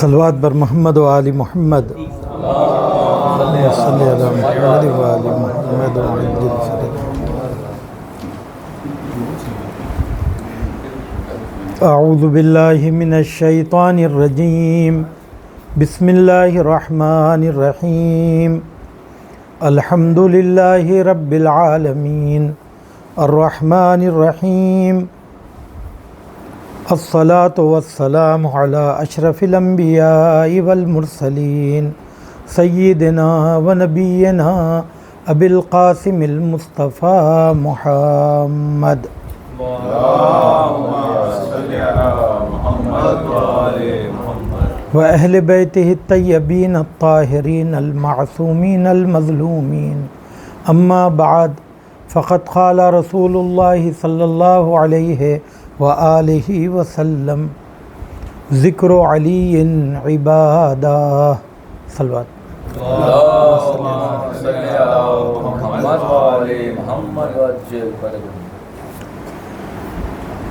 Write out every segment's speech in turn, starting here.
صلوات بر محمد و آل محمد صلی علی محمد و آل محمد وعجل فرج. اعوذ باللہ من الشیطان الرجیم. بسم اللہ الرحمن الرحیم. الحمد للہ رب العالمین الرحمن الرحیم. الصلاة والسلام علی اشرف الانبیاء والمرسلین سیدنا و نبینا ابی القاسم المصطفیٰ محمد. و اہل بیتہ الطیبین الطاہرین المعصومین المظلومین. اما بعد فقد قال رسول اللہ صلی اللہ علیہ وآلہ وسلم ذکر علی عبادہ. صلوات.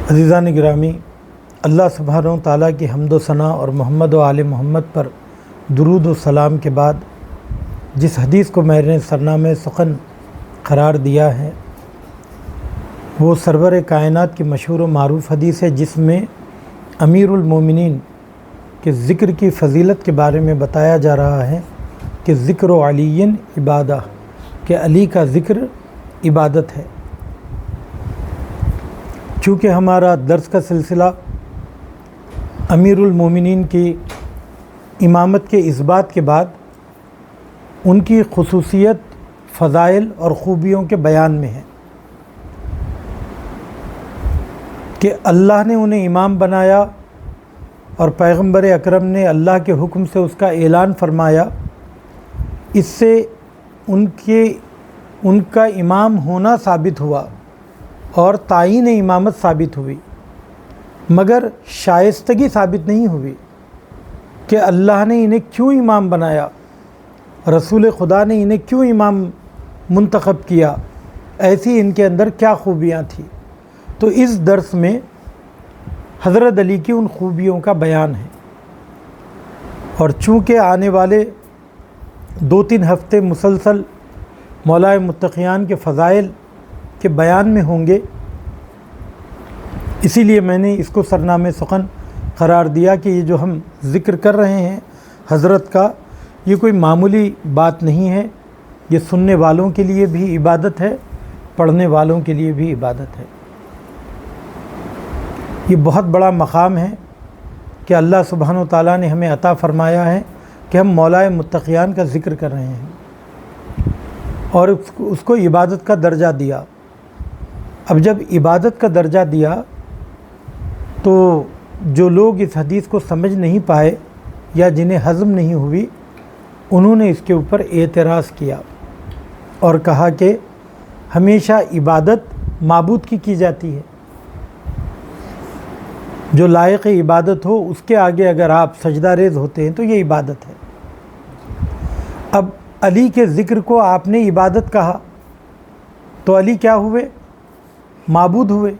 عزیزان گرامی، اللہ سبحانہ و تعالیٰ کی حمد و ثنا اور محمد و آل محمد پر درود و سلام کے بعد جس حدیث کو میں نے سرنامہ سخن قرار دیا ہے وہ سرور کائنات کی مشہور و معروف حدیث ہے، جس میں امیر المومنین کے ذکر کی فضیلت کے بارے میں بتایا جا رہا ہے کہ ذکر علی عبادہ، کہ علی کا ذکر عبادت ہے. چونکہ ہمارا درس کا سلسلہ امیر المومنین کی امامت کے اثبات کے بعد ان کی خصوصیت، فضائل اور خوبیوں کے بیان میں ہے کہ اللہ نے انہیں امام بنایا اور پیغمبر اکرم نے اللہ کے حکم سے اس کا اعلان فرمایا. اس سے ان کا امام ہونا ثابت ہوا اور تعین امامت ثابت ہوئی، مگر شائستگی ثابت نہیں ہوئی کہ اللہ نے انہیں کیوں امام بنایا، رسول خدا نے انہیں کیوں امام منتخب کیا، ایسی ان کے اندر کیا خوبیاں تھیں. تو اس درس میں حضرت علی کی ان خوبیوں کا بیان ہے. اور چونکہ آنے والے 2-3 ہفتے مسلسل مولائے متقیان کے فضائل کے بیان میں ہوں گے، اسی لیے میں نے اس کو سرنامہ سخن قرار دیا کہ یہ جو ہم ذکر کر رہے ہیں حضرت کا، یہ کوئی معمولی بات نہیں ہے. یہ سننے والوں کے لیے بھی عبادت ہے، پڑھنے والوں کے لیے بھی عبادت ہے. یہ بہت بڑا مقام ہے کہ اللہ سبحانہ و تعالیٰ نے ہمیں عطا فرمایا ہے کہ ہم مولائے متقیان کا ذکر کر رہے ہیں اور اس کو عبادت کا درجہ دیا. اب جب عبادت کا درجہ دیا تو جو لوگ اس حدیث کو سمجھ نہیں پائے یا جنہیں ہضم نہیں ہوئی، انہوں نے اس کے اوپر اعتراض کیا اور کہا کہ ہمیشہ عبادت معبود کی جاتی ہے، جو لائق عبادت ہو اس کے آگے اگر آپ سجدہ ریز ہوتے ہیں تو یہ عبادت ہے. اب علی کے ذکر کو آپ نے عبادت کہا تو علی کیا ہوئے؟ معبود ہوئے.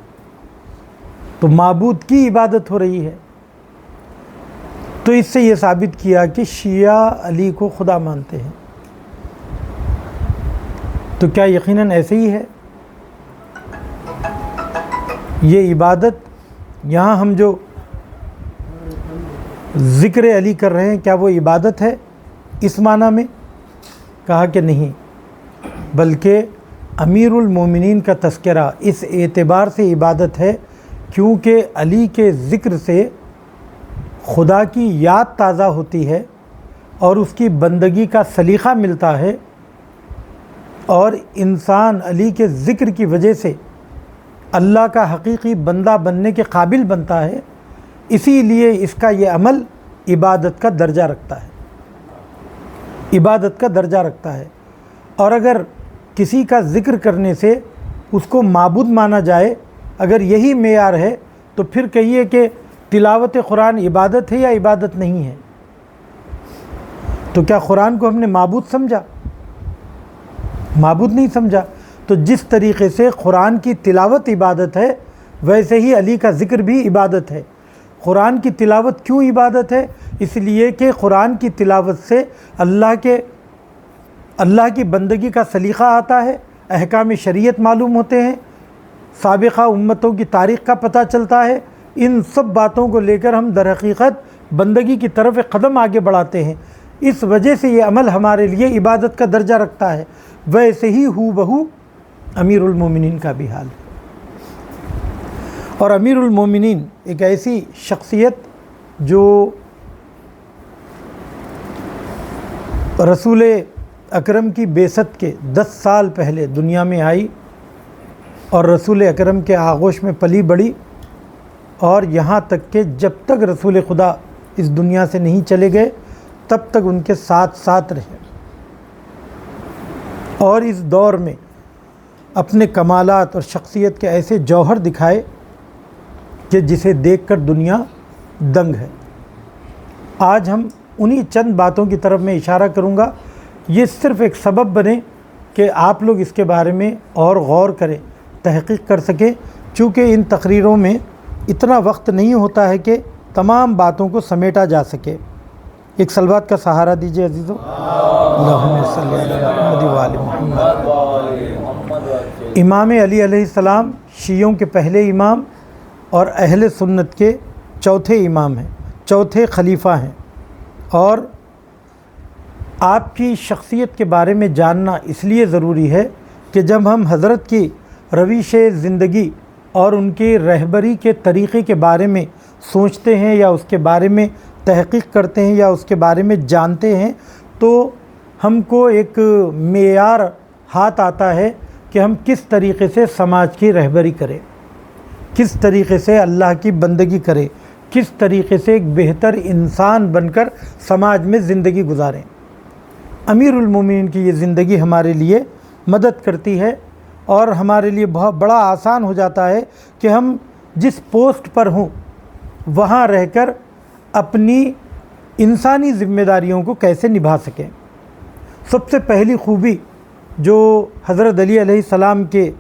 تو معبود کی عبادت ہو رہی ہے. تو اس سے یہ ثابت کیا کہ شیعہ علی کو خدا مانتے ہیں. تو کیا یقیناً ایسے ہی ہے؟ یہ عبادت یہاں ہم جو ذکر علی کر رہے ہیں کیا وہ عبادت ہے اس معنی میں؟ کہا کہ نہیں، بلکہ امیر المومنین کا تذکرہ اس اعتبار سے عبادت ہے کیونکہ علی کے ذکر سے خدا کی یاد تازہ ہوتی ہے اور اس کی بندگی کا سلیقہ ملتا ہے، اور انسان علی کے ذکر کی وجہ سے اللہ کا حقیقی بندہ بننے کے قابل بنتا ہے. اسی لیے اس کا یہ عمل عبادت کا درجہ رکھتا ہے، عبادت کا درجہ رکھتا ہے. اور اگر کسی کا ذکر کرنے سے اس کو معبود مانا جائے، اگر یہی معیار ہے تو پھر کہیے کہ تلاوت قرآن عبادت ہے یا عبادت نہیں ہے. تو کیا قرآن کو ہم نے معبود سمجھا؟ معبود نہیں سمجھا. تو جس طریقے سے قرآن کی تلاوت عبادت ہے ویسے ہی علی کا ذکر بھی عبادت ہے. قرآن کی تلاوت کیوں عبادت ہے؟ اس لیے کہ قرآن کی تلاوت سے اللہ کی بندگی کا سلیقہ آتا ہے، احکام شریعت معلوم ہوتے ہیں، سابقہ امتوں کی تاریخ کا پتہ چلتا ہے۔ ان سب باتوں کو لے کر ہم در حقیقت بندگی کی طرف ایک قدم آگے بڑھاتے ہیں۔ اس وجہ سے یہ عمل ہمارے لیے عبادت کا درجہ رکھتا ہے۔ ویسے ہی ہو بہو امیر المومنین کا بھی حال ہے۔ اور امیر المومنین ایک ایسی شخصیت جو رسول اکرم کی بعثت کے 10 سال پہلے دنیا میں آئی اور رسول اکرم کے آغوش میں پلی بڑھی، اور یہاں تک کہ جب تک رسول خدا اس دنیا سے نہیں چلے گئے تب تک ان کے ساتھ ساتھ رہے، اور اس دور میں اپنے کمالات اور شخصیت کے ایسے جوہر دکھائے کہ جسے دیکھ کر دنیا دنگ ہے۔ آج ہم انہی چند باتوں کی طرف میں اشارہ کروں گا، یہ صرف ایک سبب بنے کہ آپ لوگ اس کے بارے میں اور غور کریں، تحقیق کر سکیں، چونکہ ان تقریروں میں اتنا وقت نہیں ہوتا ہے کہ تمام باتوں کو سمیٹا جا سکے۔ ایک صلوات کا سہارا دیجئے عزیزو، اللہم صلی علی محمد و آل محمد۔ امام علی علیہ السلام شیعوں کے پہلے امام اور اہل سنت کے چوتھے امام ہیں، چوتھے خلیفہ ہیں، اور آپ کی شخصیت کے بارے میں جاننا اس لیے ضروری ہے کہ جب ہم حضرت کی روش زندگی اور ان کی رہبری کے طریقے کے بارے میں سوچتے ہیں یا اس کے بارے میں تحقیق کرتے ہیں یا اس کے بارے میں جانتے ہیں تو ہم کو ایک معیار ہاتھ آتا ہے کہ ہم کس طریقے سے سماج کی رہبری کریں، کس طریقے سے اللہ کی بندگی کریں، کس طریقے سے ایک بہتر انسان بن کر سماج میں زندگی گزاریں۔ امیر المومنین کی یہ زندگی ہمارے لیے مدد کرتی ہے اور ہمارے لیے بہت بڑا آسان ہو جاتا ہے کہ ہم جس پوسٹ پر ہوں وہاں رہ کر اپنی انسانی ذمہ داریوں کو کیسے نبھا سکیں۔ سب سے پہلی خوبی جو حضرت علی علیہ السلام کے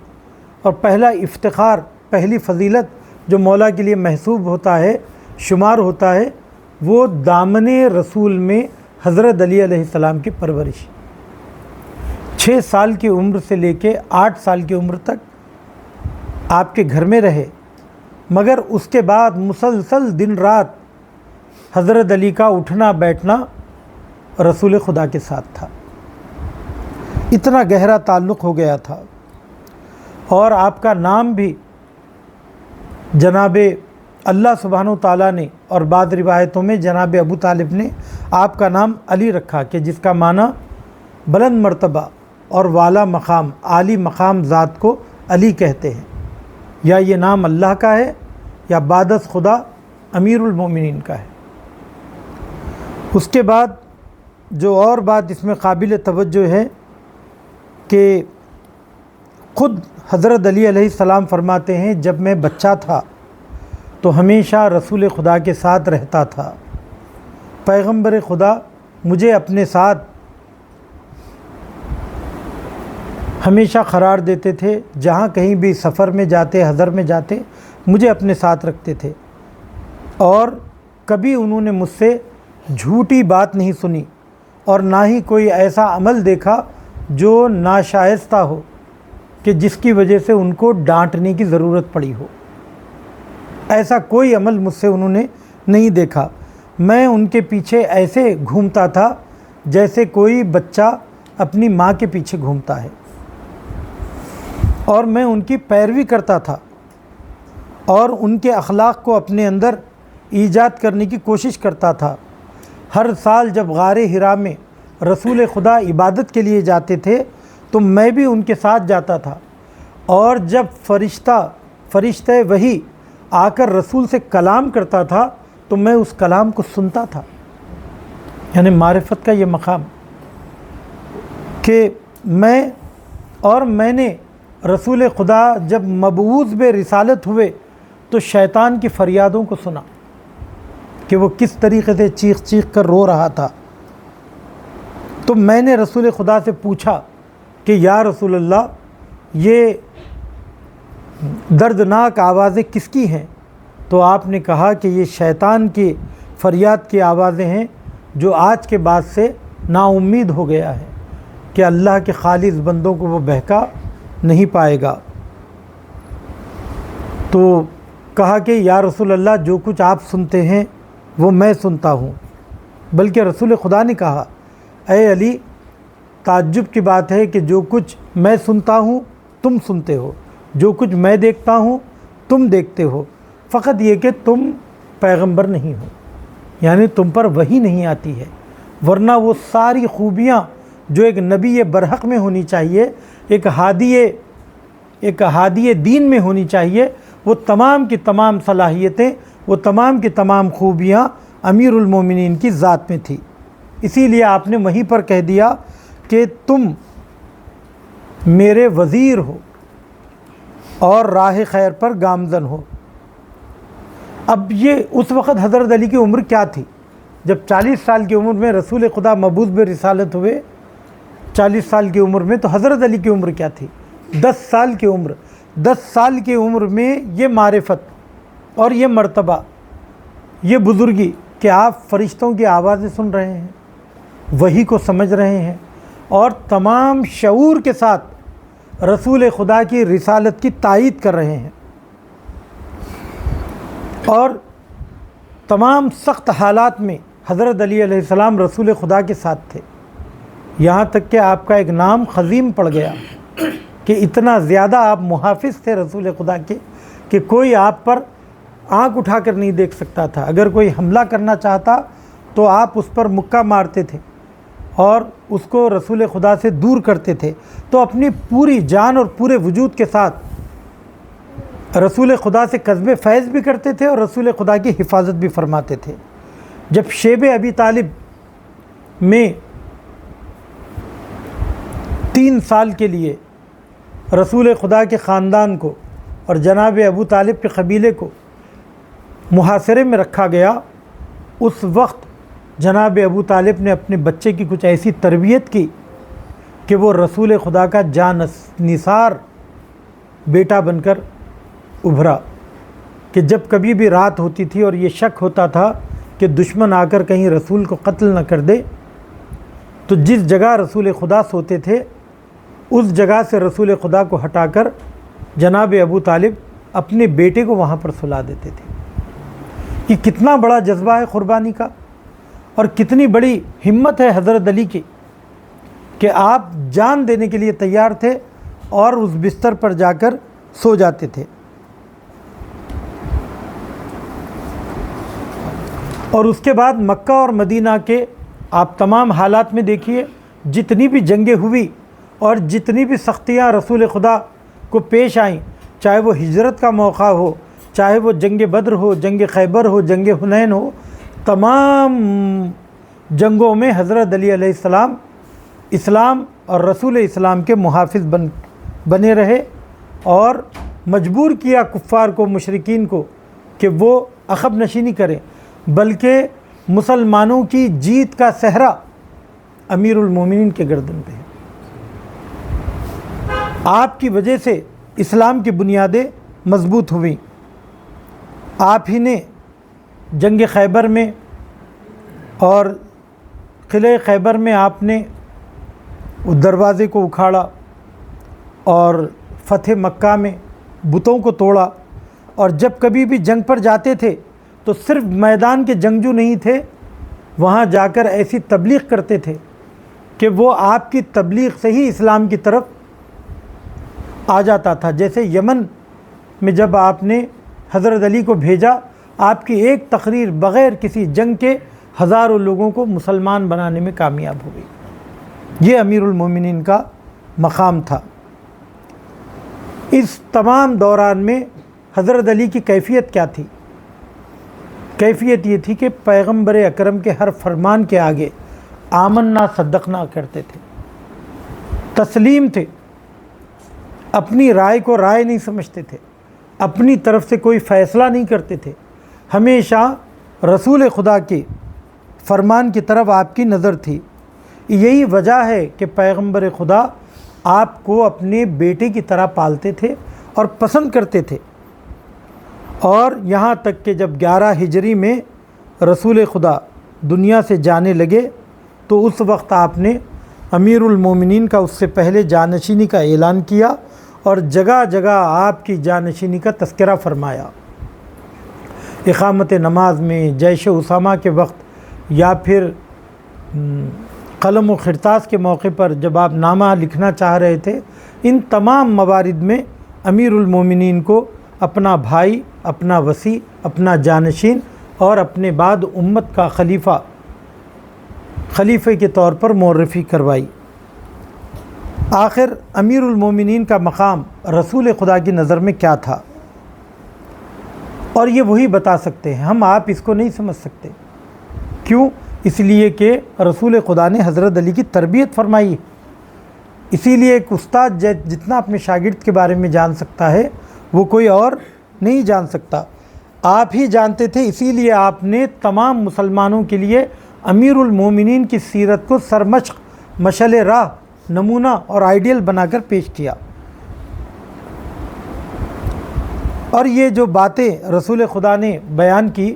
اور پہلا افتخار، پہلی فضیلت جو مولا کے لیے محسوب ہوتا ہے، شمار ہوتا ہے، وہ دامن رسول میں حضرت علی علیہ السلام کی پرورش۔ 6 سال کی عمر سے لے کے 8 سال کی عمر تک آپ کے گھر میں رہے، مگر اس کے بعد مسلسل دن رات حضرت علی کا اٹھنا بیٹھنا رسول خدا کے ساتھ تھا، اتنا گہرا تعلق ہو گیا تھا۔ اور آپ کا نام بھی جناب اللہ سبحانہ تعالیٰ نے، اور بعض روایتوں میں جناب ابو طالب نے آپ کا نام علی رکھا کہ جس کا معنی بلند مرتبہ اور والا مقام، عالی مقام ذات کو علی کہتے ہیں۔ یا یہ نام اللہ کا ہے یا بعد از خدا امیر المومنین کا ہے۔ اس کے بعد جو اور بات اس میں قابل توجہ ہے کہ خود حضرت علی علیہ السلام فرماتے ہیں جب میں بچہ تھا تو ہمیشہ رسول خدا کے ساتھ رہتا تھا، پیغمبر خدا مجھے اپنے ساتھ ہمیشہ قرار دیتے تھے، جہاں کہیں بھی سفر میں جاتے، حضر میں جاتے، مجھے اپنے ساتھ رکھتے تھے، اور کبھی انہوں نے مجھ سے جھوٹی بات نہیں سنی اور نہ ہی کوئی ایسا عمل دیکھا جو ناشائستہ ہو کہ جس کی وجہ سے ان کو ڈانٹنے کی ضرورت پڑی ہو۔ ایسا کوئی عمل مجھ سے انہوں نے نہیں دیکھا۔ میں ان کے پیچھے ایسے گھومتا تھا جیسے کوئی بچہ اپنی ماں کے پیچھے گھومتا ہے، اور میں ان کی پیروی کرتا تھا اور ان کے اخلاق کو اپنے اندر ایجاد کرنے کی کوشش کرتا تھا۔ ہر سال جب غار حرا میں رسول خدا عبادت کے لیے جاتے تھے تو میں بھی ان کے ساتھ جاتا تھا، اور جب فرشتہ وحی آ کر رسول سے کلام کرتا تھا تو میں اس کلام کو سنتا تھا۔ یعنی معرفت کا یہ مقام کہ میں نے رسول خدا جب مبعوث بے رسالت ہوئے تو شیطان کی فریادوں کو سنا کہ وہ کس طریقے سے چیخ چیخ کر رو رہا تھا۔ تو میں نے رسول خدا سے پوچھا کہ یا رسول اللہ، یہ دردناک آوازیں کس کی ہیں؟ تو آپ نے کہا کہ یہ شیطان کی فریاد کی آوازیں ہیں جو آج کے بعد سے نا امید ہو گیا ہے کہ اللہ کے خالص بندوں کو وہ بہکا نہیں پائے گا۔ تو کہا کہ یا رسول اللہ جو کچھ آپ سنتے ہیں وہ میں سنتا ہوں، بلکہ رسول خدا نے کہا اے علی تعجب کی بات ہے کہ جو کچھ میں سنتا ہوں تم سنتے ہو، جو کچھ میں دیکھتا ہوں تم دیکھتے ہو، فقط یہ کہ تم پیغمبر نہیں ہو، یعنی تم پر وحی نہیں آتی ہے، ورنہ وہ ساری خوبیاں جو ایک نبی برحق میں ہونی چاہیے، ایک ہادی دین میں ہونی چاہیے، وہ تمام کی تمام صلاحیتیں، وہ تمام کی تمام خوبیاں امیر المومنین کی ذات میں تھی۔ اسی لیے آپ نے وہیں پر کہہ دیا کہ تم میرے وزیر ہو اور راہ خیر پر گامزن ہو۔ اب یہ اس وقت حضرت علی کی عمر کیا تھی؟ جب 40 سال کی عمر میں رسول خدا مبعوث برسالت ہوئے، 40 سال کی عمر میں، تو حضرت علی کی عمر کیا تھی؟ 10 سال کی عمر۔ 10 سال کی عمر میں یہ معرفت اور یہ مرتبہ، یہ بزرگی کہ آپ فرشتوں کی آوازیں سن رہے ہیں، وحی کو سمجھ رہے ہیں، اور تمام شعور کے ساتھ رسول خدا کی رسالت کی تائید کر رہے ہیں، اور تمام سخت حالات میں حضرت علی علیہ السلام رسول خدا کے ساتھ تھے، یہاں تک کہ آپ کا ایک نام خزیم پڑ گیا کہ اتنا زیادہ آپ محافظ تھے رسول خدا کے کہ کوئی آپ پر آنکھ اٹھا کر نہیں دیکھ سکتا تھا۔ اگر کوئی حملہ کرنا چاہتا تو آپ اس پر مکہ مارتے تھے اور اس کو رسول خدا سے دور کرتے تھے، تو اپنی پوری جان اور پورے وجود کے ساتھ رسول خدا سے قصب فیض بھی کرتے تھے اور رسول خدا کی حفاظت بھی فرماتے تھے۔ جب شیب ابی طالب میں 3 سال کے لیے رسول خدا کے خاندان کو اور جناب ابو طالب کے قبیلے کو محاصرے میں رکھا گیا، اس وقت جناب ابو طالب نے اپنے بچے کی کچھ ایسی تربیت کی کہ وہ رسول خدا کا جان نثار بیٹا بن کر ابھرا، کہ جب کبھی بھی رات ہوتی تھی اور یہ شک ہوتا تھا کہ دشمن آ کر کہیں رسول کو قتل نہ کر دے، تو جس جگہ رسول خدا سوتے تھے اس جگہ سے رسول خدا کو ہٹا کر جناب ابو طالب اپنے بیٹے کو وہاں پر سلا دیتے تھے۔ یہ کتنا بڑا جذبہ ہے قربانی کا، اور کتنی بڑی ہمت ہے حضرت علی کی کہ آپ جان دینے کے لیے تیار تھے اور اس بستر پر جا کر سو جاتے تھے۔ اور اس کے بعد مکہ اور مدینہ کے آپ تمام حالات میں دیکھیے، جتنی بھی جنگیں ہوئی اور جتنی بھی سختیاں رسول خدا کو پیش آئیں، چاہے وہ ہجرت کا موقع ہو، چاہے وہ جنگ بدر ہو، جنگ خیبر ہو، جنگ حنین ہو، تمام جنگوں میں حضرت علی علیہ السلام اسلام اور رسول اسلام کے محافظ بنے رہے، اور مجبور کیا کفار کو، مشرکین کو، کہ وہ عقب نشینی کریں، بلکہ مسلمانوں کی جیت کا صحرا امیر المومنین کے گردن پہ ہے۔ آپ کی وجہ سے اسلام کی بنیادیں مضبوط ہوئیں۔ آپ ہی نے جنگ خیبر میں اور قلعہ خیبر میں آپ نے دروازے کو اکھاڑا، اور فتح مکہ میں بتوں کو توڑا، اور جب کبھی بھی جنگ پر جاتے تھے تو صرف میدان کے جنگجو نہیں تھے، وہاں جا کر ایسی تبلیغ کرتے تھے کہ وہ آپ کی تبلیغ سے ہی اسلام کی طرف آ جاتا تھا۔ جیسے یمن میں جب آپ نے حضرت علی کو بھیجا، آپ کی ایک تقریر بغیر کسی جنگ کے ہزاروں لوگوں کو مسلمان بنانے میں کامیاب ہو گئی۔ یہ امیر المومنین کا مقام تھا۔ اس تمام دوران میں حضرت علی کی کیفیت کیا تھی؟ کیفیت یہ تھی کہ پیغمبر اکرم کے ہر فرمان کے آگے آمنا صدقنا کرتے تھے، تسلیم تھے، اپنی رائے کو رائے نہیں سمجھتے تھے، اپنی طرف سے کوئی فیصلہ نہیں کرتے تھے، ہمیشہ رسول خدا کے فرمان کی طرف آپ کی نظر تھی۔ یہی وجہ ہے کہ پیغمبر خدا آپ کو اپنے بیٹے کی طرح پالتے تھے اور پسند کرتے تھے، اور یہاں تک کہ جب 11 ہجری میں رسول خدا دنیا سے جانے لگے تو اس وقت آپ نے امیر المومنین کا اس سے پہلے جانشینی کا اعلان کیا اور جگہ جگہ آپ کی جانشینی کا تذکرہ فرمایا۔ اقامت نماز میں، جیش اسامہ کے وقت، یا پھر قلم و خرطاس کے موقع پر جب آپ نامہ لکھنا چاہ رہے تھے، ان تمام موارد میں امیر المومنین کو اپنا بھائی، اپنا وصی، اپنا جانشین اور اپنے بعد امت کا خلیفے کے طور پر معرفی کروائی۔ آخر امیر المومنین کا مقام رسول خدا کی نظر میں کیا تھا، اور یہ وہی بتا سکتے ہیں، ہم آپ اس کو نہیں سمجھ سکتے۔ کیوں؟ اس لیے کہ رسول خدا نے حضرت علی کی تربیت فرمائی۔ اسی لیے ایک استاد جتنا اپنے شاگرد کے بارے میں جان سکتا ہے وہ کوئی اور نہیں جان سکتا۔ آپ ہی جانتے تھے، اسی لیے آپ نے تمام مسلمانوں کے لیے امیر المومنین کی سیرت کو سرمشق، مشعل راہ، نمونہ اور آئیڈیل بنا کر پیش کیا۔ اور یہ جو باتیں رسول خدا نے بیان کی،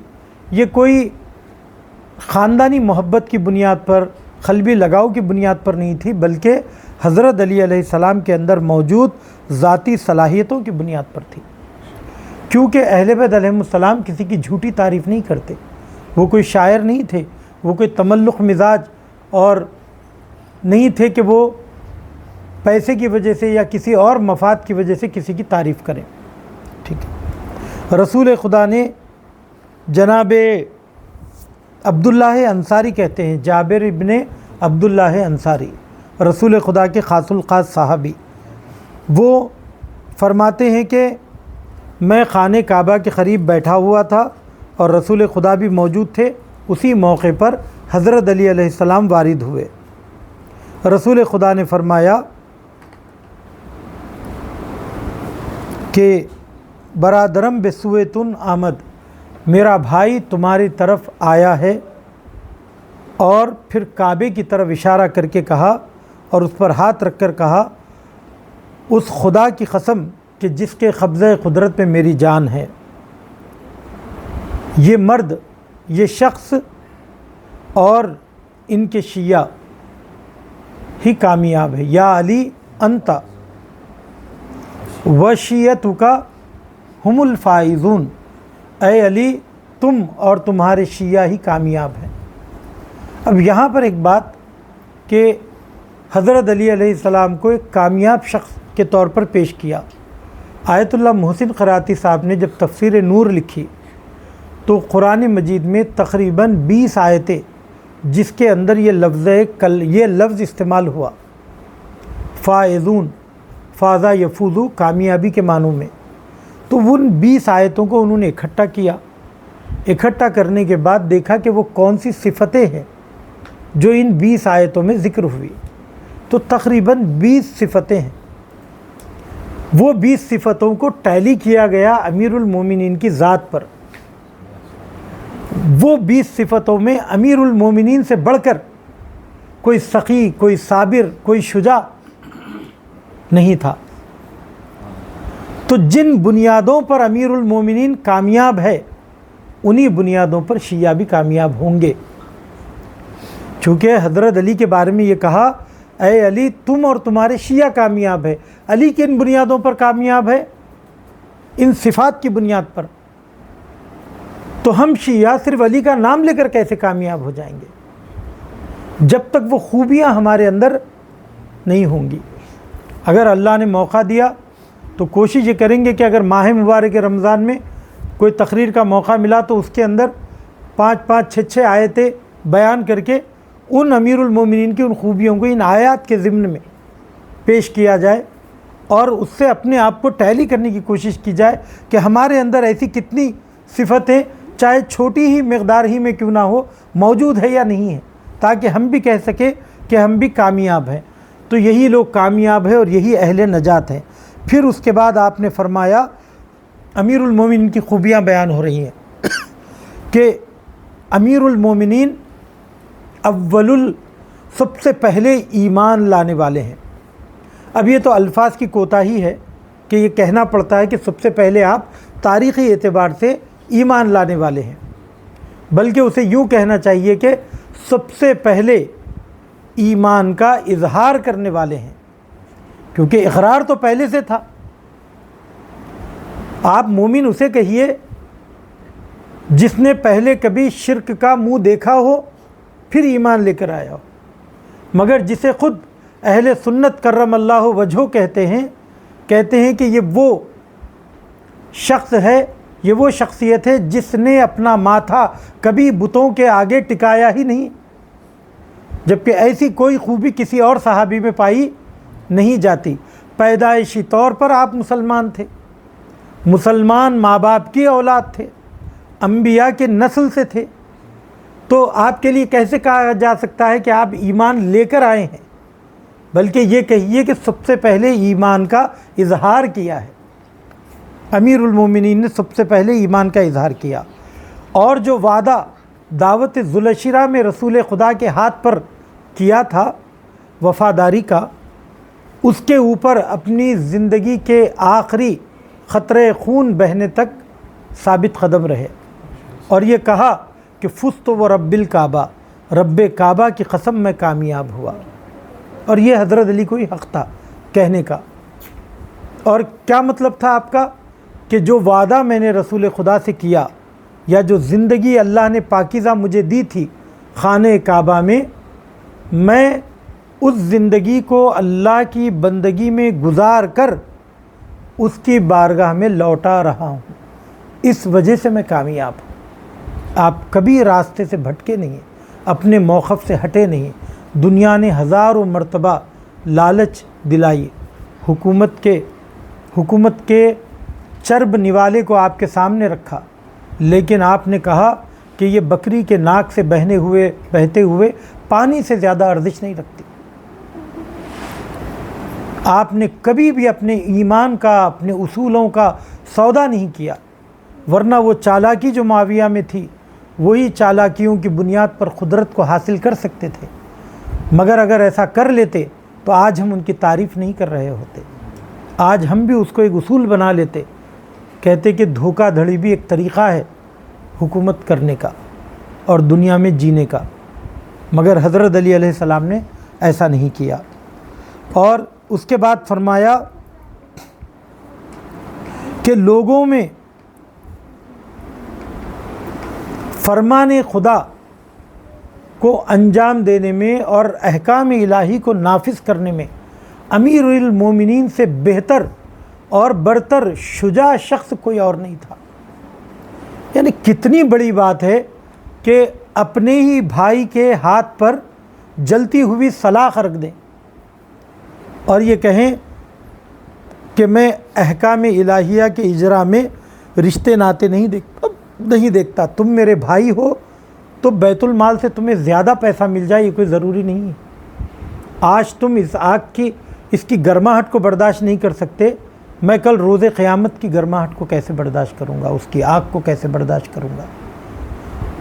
یہ کوئی خاندانی محبت کی بنیاد پر، قلبی لگاؤ کی بنیاد پر نہیں تھی، بلکہ حضرت علی علیہ السلام کے اندر موجود ذاتی صلاحیتوں کی بنیاد پر تھی۔ کیونکہ اہل بیت علیہ السلام کسی کی جھوٹی تعریف نہیں کرتے، وہ کوئی شاعر نہیں تھے، وہ کوئی تملق مزاج اور نہیں تھے کہ وہ پیسے کی وجہ سے یا کسی اور مفاد کی وجہ سے کسی کی تعریف کریں۔ ٹھیک ہے، رسول خدا نے جناب عبداللہ انصاری کہتے ہیں، جابر ابن عبداللہ انصاری، رسول خدا کے خاص الخاص صحابی، وہ فرماتے ہیں کہ میں خانہ کعبہ کے قریب بیٹھا ہوا تھا اور رسول خدا بھی موجود تھے۔ اسی موقع پر حضرت علی علیہ السلام وارد ہوئے۔ رسول خدا نے فرمایا کہ برادرم بسویتن آمد، میرا بھائی تمہاری طرف آیا ہے، اور پھر کعبے کی طرف اشارہ کر کے کہا اور اس پر ہاتھ رکھ کر کہا، اس خدا کی قسم کہ جس کے قبضہ قدرت میں میری جان ہے، یہ مرد، یہ شخص اور ان کے شیعہ ہی کامیاب ہے۔ یا علی انت و شیعتک ہم الفائزون، اے علی تم اور تمہارے شیعہ ہی کامیاب ہیں۔ اب یہاں پر ایک بات کہ حضرت علی علیہ السلام کو ایک کامیاب شخص کے طور پر پیش کیا۔ آیت اللہ محسن قراتی صاحب نے جب تفسیر نور لکھی تو قرآن مجید میں تقریباً 20 آیتیں جس کے اندر یہ لفظ استعمال ہوا، فائزون، فازا یفوزو، کامیابی کے معنوں میں، تو ان 20 آیتوں کو انہوں نے اکٹھا کیا۔ اکٹھا کرنے کے بعد دیکھا کہ وہ کون سی صفتیں ہیں جو ان 20 آیتوں میں ذکر ہوئی، تو تقریباً 20 صفتیں ہیں۔ وہ 20 صفتوں کو ٹیلی کیا گیا امیر المومنین کی ذات پر۔ وہ 20 صفتوں میں امیر المومنین سے بڑھ کر کوئی سخی، کوئی صابر، کوئی شجاع نہیں تھا۔ تو جن بنیادوں پر امیر المومنین کامیاب ہے، انہی بنیادوں پر شیعہ بھی کامیاب ہوں گے۔ چونکہ حضرت علی کے بارے میں یہ کہا، اے علی تم اور تمہارے شیعہ کامیاب ہے۔ علی کن بنیادوں پر کامیاب ہے؟ ان صفات کی بنیاد پر۔ تو ہم شیعہ صرف علی کا نام لے کر کیسے کامیاب ہو جائیں گے جب تک وہ خوبیاں ہمارے اندر نہیں ہوں گی؟ اگر اللہ نے موقع دیا تو کوشش یہ کریں گے کہ اگر ماہ مبارک رمضان میں کوئی تقریر کا موقع ملا تو اس کے اندر 5 6 آیتیں بیان کر کے ان امیر المومنین کی ان خوبیوں کو ان آیات کے ضمن میں پیش کیا جائے، اور اس سے اپنے آپ کو ٹیلی کرنے کی کوشش کی جائے کہ ہمارے اندر ایسی کتنی صفتیں، چاہے چھوٹی ہی مقدار ہی میں کیوں نہ ہو، موجود ہے یا نہیں ہے، تاکہ ہم بھی کہہ سکیں کہ ہم بھی کامیاب ہیں۔ تو یہی لوگ کامیاب ہیں اور یہی اہل نجات ہیں۔ پھر اس کے بعد آپ نے فرمایا، امیر المومنین کی خوبیاں بیان ہو رہی ہیں کہ امیر المومنین سب سے پہلے ایمان لانے والے ہیں۔ اب یہ تو الفاظ کی کوتاہی ہے کہ یہ کہنا پڑتا ہے کہ سب سے پہلے آپ تاریخی اعتبار سے ایمان لانے والے ہیں، بلکہ اسے یوں کہنا چاہیے کہ سب سے پہلے ایمان کا اظہار کرنے والے ہیں، کیونکہ اقرار تو پہلے سے تھا۔ آپ مومن اسے کہیے جس نے پہلے کبھی شرک کا منہ دیکھا ہو پھر ایمان لے کر آیا ہو، مگر جسے خود اہل سنت کرم اللہ وجہہ کہتے ہیں کہ یہ وہ شخص ہے، یہ وہ شخصیت ہے جس نے اپنا ماتھا کبھی بتوں کے آگے ٹکایا ہی نہیں، جبکہ ایسی کوئی خوبی کسی اور صحابی میں پائی نہیں جاتی۔ پیدائشی طور پر آپ مسلمان تھے، مسلمان ماں باپ کی اولاد تھے، انبیاء کے نسل سے تھے، تو آپ کے لیے کیسے کہا جا سکتا ہے کہ آپ ایمان لے کر آئے ہیں؟ بلکہ یہ کہیے کہ سب سے پہلے ایمان کا اظہار کیا ہے۔ امیر المومنین نے سب سے پہلے ایمان کا اظہار کیا، اور جو وعدہ دعوت ذوالعشرہ میں رسول خدا کے ہاتھ پر کیا تھا وفاداری کا، اس کے اوپر اپنی زندگی کے آخری قطرے خون بہنے تک ثابت قدم رہے، اور یہ کہا کہ فزت و رب الکعبہ، رب کعبہ کی قسم میں کامیاب ہوا۔ اور یہ حضرت علی کو ہی حق تھا کہنے کا۔ اور کیا مطلب تھا آپ کا کہ جو وعدہ میں نے رسول خدا سے کیا، یا جو زندگی اللہ نے پاکیزہ مجھے دی تھی خانہ کعبہ میں اس زندگی کو اللہ کی بندگی میں گزار کر اس کی بارگاہ میں لوٹا رہا ہوں، اس وجہ سے میں کامیاب ہوں۔ آپ کبھی راستے سے بھٹکے نہیں ہیں، اپنے موقف سے ہٹے نہیں۔ دنیا نے ہزاروں مرتبہ لالچ دلائی، حکومت کے چرب نوالے کو آپ کے سامنے رکھا، لیکن آپ نے کہا کہ یہ بکری کے ناک سے بہتے ہوئے پانی سے زیادہ ارزش نہیں رکھتی۔ آپ نے کبھی بھی اپنے ایمان کا، اپنے اصولوں کا سودا نہیں کیا، ورنہ وہ چالاکی جو معاویہ میں تھی وہی چالاکیوں کی بنیاد پر قدرت کو حاصل کر سکتے تھے، مگر اگر ایسا کر لیتے تو آج ہم ان کی تعریف نہیں کر رہے ہوتے، آج ہم بھی اس کو ایک اصول بنا لیتے، کہتے کہ دھوکہ دھڑی بھی ایک طریقہ ہے حکومت کرنے کا اور دنیا میں جینے کا، مگر حضرت علی علیہ السلام نے ایسا نہیں کیا۔ اور اس کے بعد فرمایا کہ لوگوں میں فرمان خدا کو انجام دینے میں اور احکام الہی کو نافذ کرنے میں امیر المومنین سے بہتر اور برتر شجاع شخص کوئی اور نہیں تھا۔ یعنی کتنی بڑی بات ہے کہ اپنے ہی بھائی کے ہاتھ پر جلتی ہوئی سلاخ رکھ دیں اور یہ کہیں کہ میں احکام الہیہ کے اجرا میں رشتے ناتے نہیں دیکھتا، تم میرے بھائی ہو تو بیت المال سے تمہیں زیادہ پیسہ مل جائے یہ کوئی ضروری نہیں ہے۔ آج تم اس کی گرماہٹ کو برداشت نہیں کر سکتے، میں کل روز قیامت کی گرماہٹ کو کیسے برداشت کروں گا، اس کی آگ کو کیسے برداشت کروں گا۔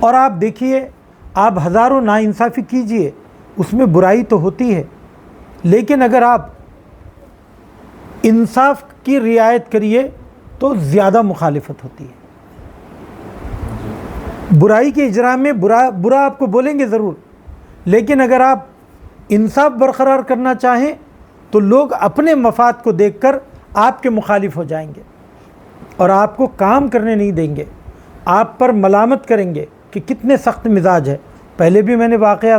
اور آپ دیکھیے، آپ ہزاروں ناانصافی کیجئے، اس میں برائی تو ہوتی ہے، لیکن اگر آپ انصاف کی رعایت کریے تو زیادہ مخالفت ہوتی ہے۔ برائی کے اجرا میں برا آپ کو بولیں گے ضرور، لیکن اگر آپ انصاف برقرار کرنا چاہیں تو لوگ اپنے مفاد کو دیکھ کر آپ کے مخالف ہو جائیں گے اور آپ کو کام کرنے نہیں دیں گے، آپ پر ملامت کریں گے کہ کتنے سخت مزاج ہے۔ پہلے بھی میں نے واقعہ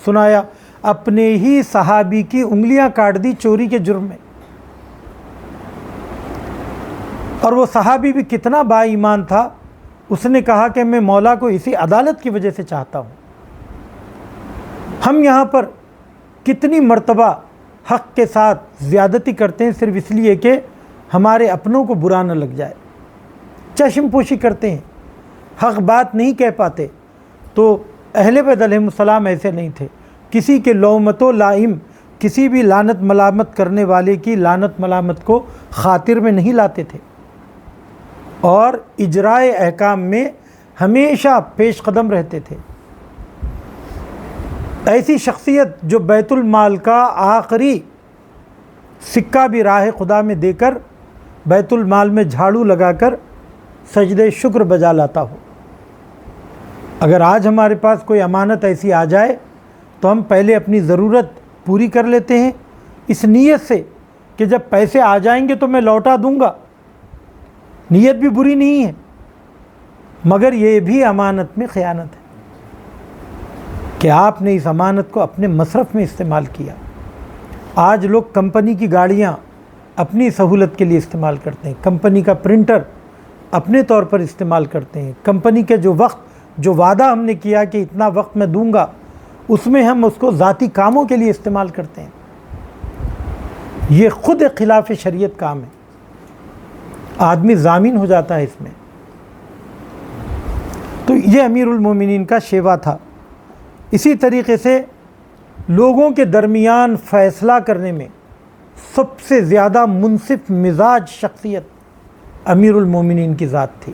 سنایا، اپنے ہی صحابی کی انگلیاں کاٹ دی چوری کے جرم میں، اور وہ صحابی بھی کتنا با ایمان تھا، اس نے کہا کہ میں مولا کو اسی عدالت کی وجہ سے چاہتا ہوں۔ ہم یہاں پر کتنی مرتبہ حق کے ساتھ زیادتی کرتے ہیں صرف اس لیے کہ ہمارے اپنوں کو برا نہ لگ جائے، چشم پوشی کرتے ہیں، حق بات نہیں کہہ پاتے۔ تو اہل بیت علیہ السلام ایسے نہیں تھے، کسی کے لومت و لائم، کسی بھی لعنت ملامت کرنے والے کی لعنت ملامت کو خاطر میں نہیں لاتے تھے، اور اجرائے احکام میں ہمیشہ پیش قدم رہتے تھے۔ ایسی شخصیت جو بیت المال کا آخری سکہ بھی راہ خدا میں دے کر، بیت المال میں جھاڑو لگا کر سجدے شکر بجا لاتا ہو۔ اگر آج ہمارے پاس کوئی امانت ایسی آ جائے تو ہم پہلے اپنی ضرورت پوری کر لیتے ہیں اس نیت سے کہ جب پیسے آ جائیں گے تو میں لوٹا دوں گا۔ نیت بھی بری نہیں ہے، مگر یہ بھی امانت میں خیانت ہے کہ آپ نے اس امانت کو اپنے مصرف میں استعمال کیا۔ آج لوگ کمپنی کی گاڑیاں اپنی سہولت کے لیے استعمال کرتے ہیں، کمپنی کا پرنٹر اپنے طور پر استعمال کرتے ہیں، کمپنی کے جو وعدہ ہم نے کیا کہ اتنا وقت میں دوں گا، اس میں ہم اس کو ذاتی کاموں کے لیے استعمال کرتے ہیں۔ یہ خود ایک خلاف شریعت کام ہے، آدمی ضامن ہو جاتا ہے اس میں۔ تو یہ امیر المومنین کا شیوا تھا۔ اسی طریقے سے لوگوں کے درمیان فیصلہ کرنے میں سب سے زیادہ منصف مزاج شخصیت امیر المومنین کی ذات تھی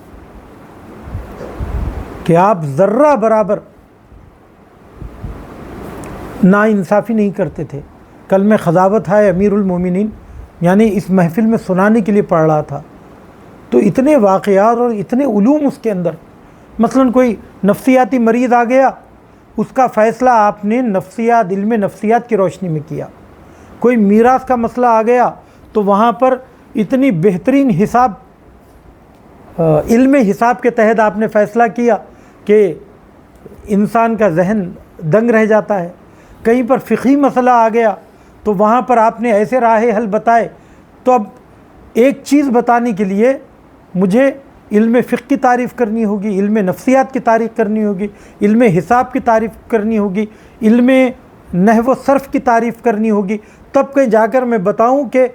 کہ آپ ذرہ برابر ناانصافی نہیں کرتے تھے۔ کل میں خضاوت ہے امیر المومنین یعنی اس محفل میں سنانے کے لیے پڑھ رہا تھا، تو اتنے واقعات اور اتنے علوم اس کے اندر، مثلا کوئی نفسیاتی مریض آ گیا، اس کا فیصلہ آپ نے نفسیات، علم نفسیات کی روشنی میں کیا۔ کوئی میراث کا مسئلہ آ گیا تو وہاں پر اتنی بہترین علم حساب کے تحت آپ نے فیصلہ کیا کہ انسان کا ذہن دنگ رہ جاتا ہے۔ کہیں پر فقہی مسئلہ آ گیا تو وہاں پر آپ نے ایسے راہ حل بتائے۔ تو اب ایک چیز بتانے کے لیے مجھے علم فقہ کی تعریف کرنی ہوگی، علم نفسیات کی تعریف کرنی ہوگی، علم حساب کی تعریف کرنی ہوگی، علم نحو و صرف کی تعریف کرنی ہوگی، تب کہیں جا کر میں بتاؤں کہ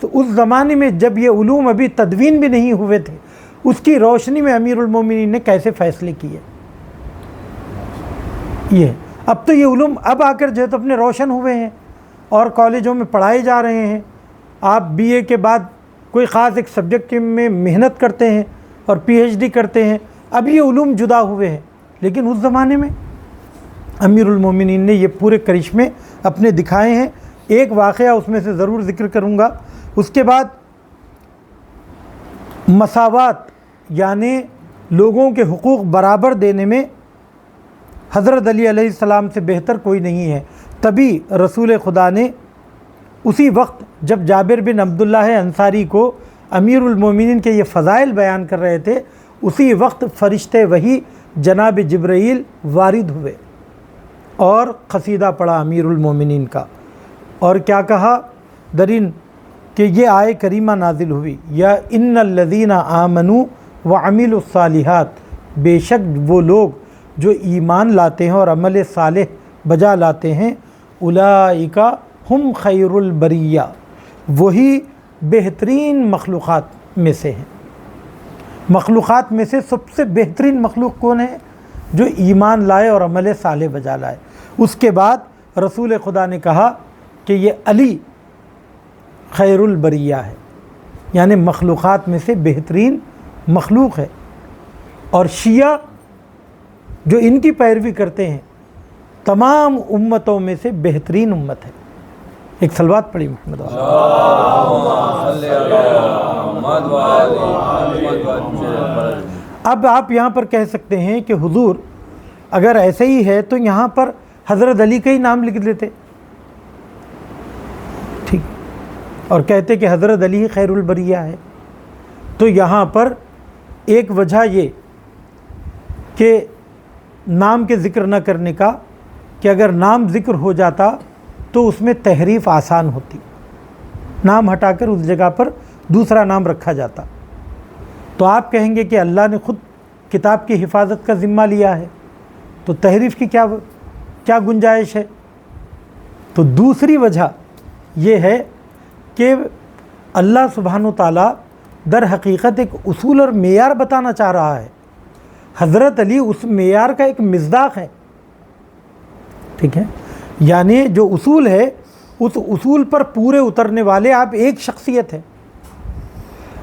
اس زمانے میں جب یہ علوم ابھی تدوین بھی نہیں ہوئے تھے، اس کی روشنی میں امیر المومنین نے کیسے فیصلے کیے۔ یہ اب تو یہ علوم اب آ کر جو ہے تو اپنے روشن ہوئے ہیں اور کالجوں میں پڑھائے جا رہے ہیں۔ آپ بی اے کے بعد کوئی خاص ایک سبجیکٹ میں محنت کرتے ہیں اور پی ایچ ڈی کرتے ہیں، اب یہ علوم جدا ہوئے ہیں، لیکن اس زمانے میں امیر المومنین نے یہ پورے کرشمے اپنے دکھائے ہیں۔ ایک واقعہ اس میں سے ضرور ذکر کروں گا۔ اس کے بعد مساوات یعنی لوگوں کے حقوق برابر دینے میں حضرت علی علیہ السلام سے بہتر کوئی نہیں ہے۔ تبھی رسول خدا نے اسی وقت جب جابر بن عبداللہ انصاری کو امیر المومنین کے یہ فضائل بیان کر رہے تھے، اسی وقت فرشتے وحی جناب جبرائیل وارد ہوئے اور قصیدہ پڑھا امیر المومنین کا، اور کیا کہا درین کہ یہ آیے کریمہ نازل ہوئی، یا ان الذین آمنوا وعملوا الصالحات، بے شک وہ لوگ جو ایمان لاتے ہیں اور عمل صالح بجا لاتے ہیں، اولئک ہم خیر البریہ، وہی بہترین مخلوقات میں سے ہیں۔ مخلوقات میں سے سب سے بہترین مخلوق کون ہے؟ جو ایمان لائے اور عمل صالح بجا لائے۔ اس کے بعد رسول خدا نے کہا کہ یہ علی خیر البریہ ہے، یعنی مخلوقات میں سے بہترین مخلوق ہے، اور شیعہ جو ان کی پیروی کرتے ہیں تمام امتوں میں سے بہترین امت ہے۔ ایک صلوات پڑھی محمد اب آپ یہاں پر کہہ سکتے ہیں کہ حضور اگر ایسے ہی ہے تو یہاں پر حضرت علی کا ہی نام لکھ دیتے، ٹھیک، اور کہتے کہ حضرت علی خیر البریہ ہے۔ تو یہاں پر ایک وجہ یہ کہ نام کے ذکر نہ کرنے کا کہ اگر نام ذکر ہو جاتا تو اس میں تحریف آسان ہوتی، نام ہٹا کر اس جگہ پر دوسرا نام رکھا جاتا، تو آپ کہیں گے کہ اللہ نے خود کتاب کی حفاظت کا ذمہ لیا ہے، تو تحریف کی کیا گنجائش ہے؟ تو دوسری وجہ یہ ہے کہ اللہ سبحانہ وتعالیٰ در حقیقت ایک اصول اور معیار بتانا چاہ رہا ہے۔ حضرت علی اس معیار کا ایک مصداق ہے، ٹھیک ہے، یعنی جو اصول ہے اس اصول پر پورے اترنے والے آپ ایک شخصیت ہے،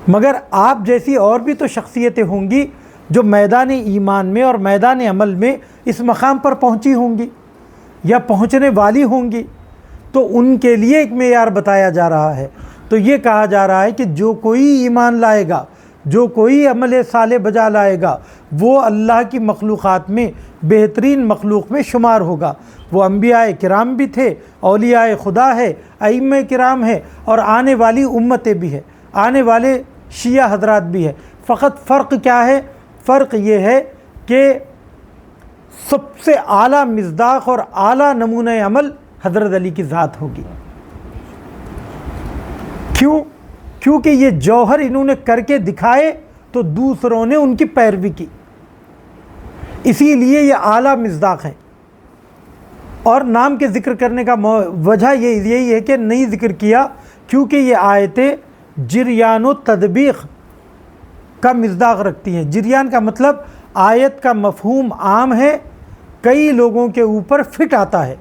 مگر آپ جیسی اور بھی تو شخصیتیں ہوں گی جو میدان ایمان میں اور میدان عمل میں اس مقام پر پہنچی ہوں گی یا پہنچنے والی ہوں گی، تو ان کے لیے ایک معیار بتایا جا رہا ہے۔ تو یہ کہا جا رہا ہے کہ جو کوئی ایمان لائے گا جو کوئی عمل صالح بجا لائے گا وہ اللہ کی مخلوقات میں بہترین مخلوق میں شمار ہوگا۔ وہ انبیاء کرام بھی تھے، اولیاء خدا ہے، ائمہ کرام ہے، اور آنے والی امتیں بھی ہے، آنے والے شیعہ حضرات بھی ہے۔ فقط فرق کیا ہے؟ فرق یہ ہے کہ سب سے اعلیٰ مصداق اور اعلیٰ نمونہ عمل حضرت علی کی ذات ہوگی۔ کیوں؟ کیونکہ یہ جوہر انہوں نے کر کے دکھائے تو دوسروں نے ان کی پیروی کی، اسی لیے یہ اعلیٰ مصداق ہے۔ اور نام کے ذکر کرنے کا وجہ یہی ہے کہ نہیں ذکر کیا کیونکہ یہ آیتیں جریان و تطبیق کا مصداق رکھتی ہیں۔ جریان کا مطلب آیت کا مفہوم عام ہے، کئی لوگوں کے اوپر فٹ آتا ہے،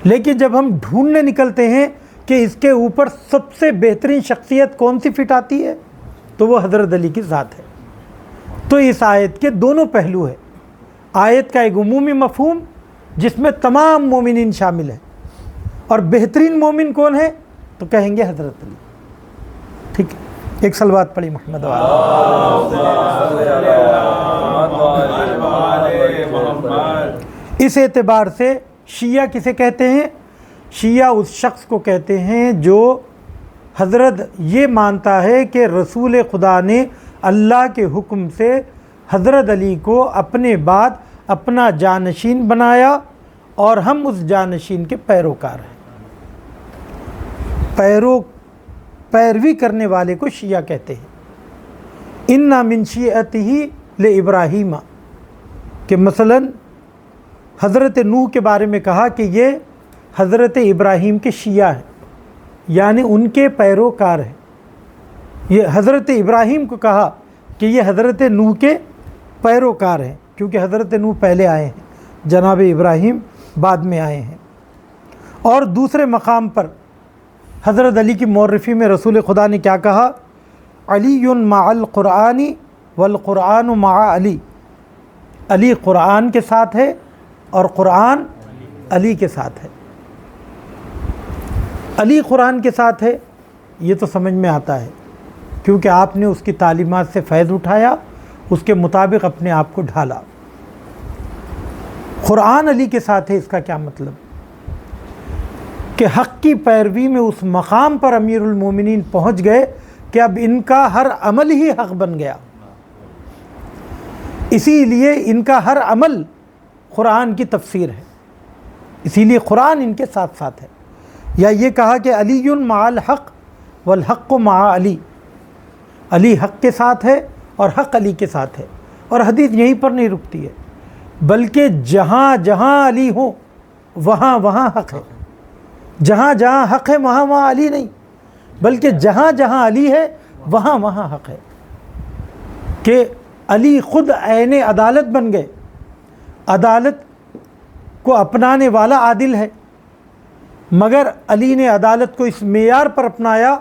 لیکن جب ہم ڈھونڈنے نکلتے ہیں کہ اس کے اوپر سب سے بہترین شخصیت کون سی فٹ آتی ہے تو وہ حضرت علی کی ذات ہے۔ تو اس آیت کے دونوں پہلو ہیں، آیت کا ایک عمومی مفہوم جس میں تمام مومنین شامل ہیں، اور بہترین مومن کون ہے تو کہیں گے حضرت علی۔ ٹھیک ہے، ایک صلوات پڑھی محمد اس اعتبار سے شیعہ کسے کہتے ہیں؟ شیعہ اس شخص کو کہتے ہیں جو حضرت یہ مانتا ہے کہ رسول خدا نے اللہ کے حکم سے حضرت علی کو اپنے بعد اپنا جانشین بنایا اور ہم اس جانشین کے پیروکار ہیں۔ پیروی کرنے والے کو شیعہ کہتے ہیں۔ اِنَّا مِن شِیعَتِهِ لِإِبْرَاهِیمَ کہ مثلا حضرت نوح کے بارے میں کہا کہ یہ حضرت ابراہیم کے شیعہ ہیں، یعنی ان کے پیروکار ہیں۔ یہ حضرت ابراہیم کو کہا کہ یہ حضرت نوح کے پیروکار ہیں، کیونکہ حضرت نوح پہلے آئے ہیں، جناب ابراہیم بعد میں آئے ہیں۔ اور دوسرے مقام پر حضرت علی کی معرفی میں رسول خدا نے کیا کہا؟ علی مع القرآن والقرآن مع علی، علی قرآن کے ساتھ ہے اور قرآن علی کے ساتھ ہے۔ علی قرآن کے ساتھ ہے یہ تو سمجھ میں آتا ہے، کیونکہ آپ نے اس کی تعلیمات سے فیض اٹھایا، اس کے مطابق اپنے آپ کو ڈھالا۔ قرآن علی کے ساتھ ہے، اس کا کیا مطلب؟ کہ حق کی پیروی میں اس مقام پر امیر المومنین پہنچ گئے کہ اب ان کا ہر عمل ہی حق بن گیا، اسی لیے ان کا ہر عمل قرآن کی تفسیر ہے، اسی لیے قرآن ان کے ساتھ ساتھ ہے۔ یا یہ کہا کہ علی مع الحق والحق مع علی، علی حق کے ساتھ ہے اور حق علی کے ساتھ ہے۔ اور حدیث یہیں پر نہیں رکتی ہے، بلکہ جہاں جہاں علی ہو وہاں وہاں حق ہے، جہاں جہاں حق ہے وہاں وہاں علی نہیں، بلکہ جہاں جہاں علی ہے وہاں وہاں حق ہے۔ کہ علی خود عین عدالت بن گئے، عدالت کو اپنانے والا عادل ہے، مگر علی نے عدالت کو اس معیار پر اپنایا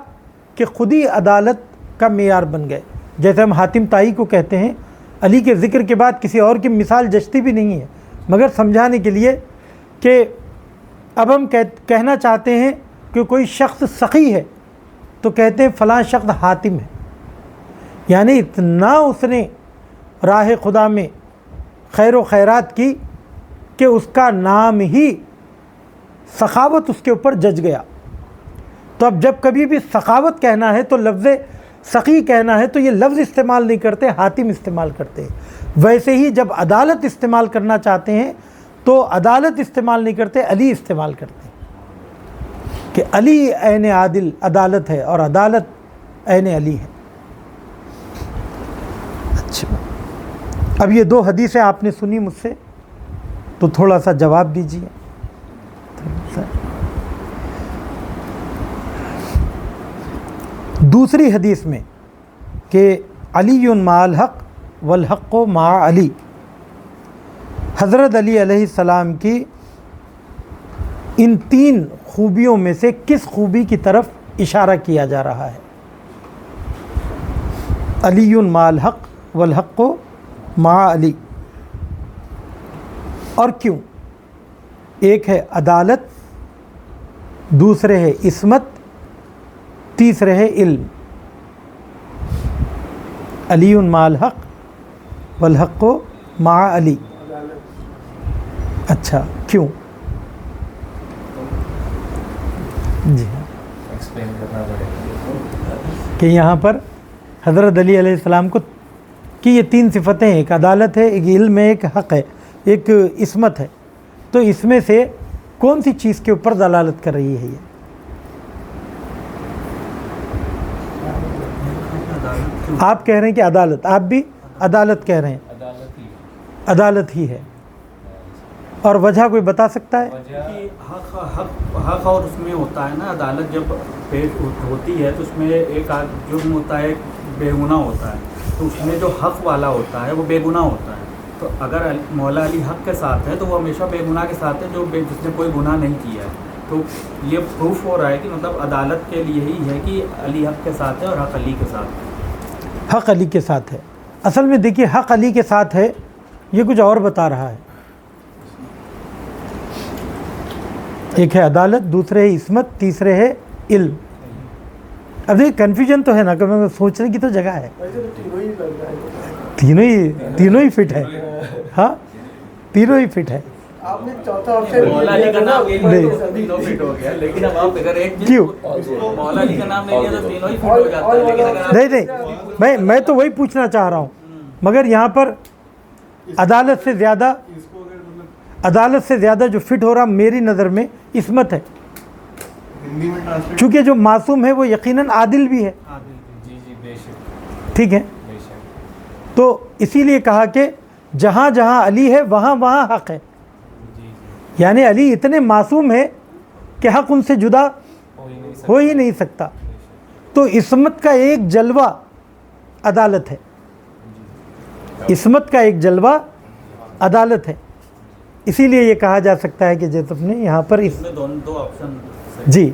کہ خود ہی عدالت کا معیار بن گئے۔ جیسے ہم حاتم طائی کو کہتے ہیں، علی کے ذکر کے بعد کسی اور کی مثال جچتی بھی نہیں ہے، مگر سمجھانے کے لیے کہ اب ہم کہنا چاہتے ہیں کہ کوئی شخص سخی ہے تو کہتے ہیں فلاں شخص حاتم ہے، یعنی اتنا اس نے راہ خدا میں خیر و خیرات کی کہ اس کا نام ہی سخاوت اس کے اوپر جج گیا۔ تو اب جب کبھی بھی سخاوت کہنا ہے تو لفظ سخی کہنا ہے تو یہ لفظ استعمال نہیں کرتے، حاتم استعمال کرتے ہیں۔ ویسے ہی جب عدالت استعمال کرنا چاہتے ہیں تو عدالت استعمال نہیں کرتے، علی استعمال کرتے ہیں کہ علی عین عادل عدالت ہے اور عدالت عین علی ہے۔ اچھا، اب یہ دو حدیثیں آپ نے سنی مجھ سے، تو تھوڑا سا جواب دیجیے۔ دوسری حدیث میں کہ علی مع الحق والحق مع علی، حضرت علی علیہ السلام کی ان تین خوبیوں میں سے کس خوبی کی طرف اشارہ کیا جا رہا ہے؟ علی مع الحق والحق مع علی، اور کیوں؟ ایک ہے عدالت، دوسرے ہے عصمت، تیسرے ہے علم۔ علی مع الحق والحق مع علی. اچھا کیوں؟ جی ایکسپلین کرنا پڑے گا کہ یہاں پر حضرت علی علیہ السلام کو کہ یہ تین صفتیں ہیں، ایک عدالت ہے، ایک علم ہے، ایک حق ہے، ایک عصمت ہے. تو اس میں سے کون سی چیز کے اوپر دلالت کر رہی ہے یہ؟ آپ کہہ رہے ہیں کہ عدالت، آپ بھی عدالت کہہ رہے ہیں، عدالت ہی ہے. اور وجہ کوئی بتا سکتا ہے؟ حق اور اس میں ہوتا ہے نا، عدالت جب پیش ہوتی ہے تو اس میں ایک جرم ہوتا ہے، بے گناہ ہوتا ہے، تو اس میں جو حق والا ہوتا ہے وہ بے گناہ ہوتا ہے. تو اگر مولا علی حق کے ساتھ ہے تو وہ ہمیشہ بے گناہ کے ساتھ ہے، جس نے کوئی گناہ نہیں کیا ہے. تو یہ پروف ہو رہا ہے کہ مطلب عدالت کے لیے ہی ہے کہ علی حق کے ساتھ ہے اور حق علی کے ساتھ ہے. حق علی کے ساتھ ہے. اصل میں دیکھیے حق علی کے ساتھ ہے، یہ کچھ اور بتا رہا ہے. ایک ہے عدالت، دوسرے ہے عصمت، تیسرے ہے علم. اب یہ کنفیوژن تو ہے نا، کہ سوچنے کی تو جگہ ہے. تینوں ہی فٹ ہے. ہاں تینوں ہی فٹ ہے. آپ نے چوتھا آپشن مولا علی کا نام لے لیا تو تینوں فٹ ہو گیا، لیکن اب آپ اگر ایک کیوں؟ مولا علی کا نام لے لیا تو تینوں ہی فٹ ہو جاتا ہے. لیکن اگر نہیں میں تو وہی پوچھنا چاہ رہا ہوں، مگر یہاں پر عدالت سے زیادہ جو فٹ ہو رہا میری نظر میں عصمت ہے، چونکہ جو معصوم ہے وہ یقیناً عادل بھی ہے. جی جی بے شک ٹھیک ہے، بے شک. تو اسی لیے کہا کہ جہاں جہاں علی ہے وہاں وہاں حق ہے. یعنی علی اتنے معصوم ہے کہ حق ان سے جدا ہو ہی نہیں سکتا. تو عصمت کا ایک جلوہ عدالت ہے، عصمت کا ایک جلوہ عدالت ہے. اسی لیے یہ کہا جا سکتا ہے کہ جیسے نے یہاں پر دو آپشن جی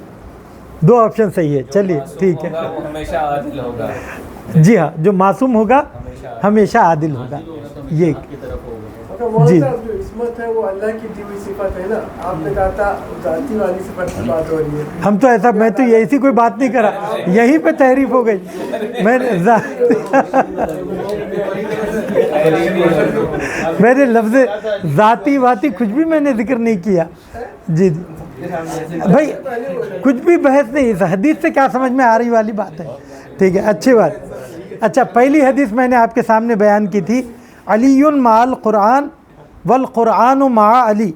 دو آپشن صحیح ہے. چلیے ٹھیک ہے. وہ ہمیشہ عادل ہوگا. جی ہاں، جو معصوم ہوگا ہمیشہ عادل ہوگا. یہ کی طرف ہوگا. جی. جو عصمت ہے وہ اللہ کی دی ہوئی صفت ہے نا، آپ نے کہا تھا ذاتی والی صفت کی بات ہو رہی ہے. ہم تو ایسا، میں تو ایسی کوئی بات نہیں کرا، یہیں پہ تحریف ہو گئی. میں نے لفظ ذاتی واتی کچھ بھی میں نے ذکر نہیں کیا. جی جی بھائی کچھ بھی بحث نہیں، اس حدیث سے کیا سمجھ میں آ رہی والی بات ہے. ٹھیک ہے، اچھی بات. اچھا پہلی حدیث میں نے آپ کے سامنے بیان کی تھی، علی مع القرآن والقرآن مع علی.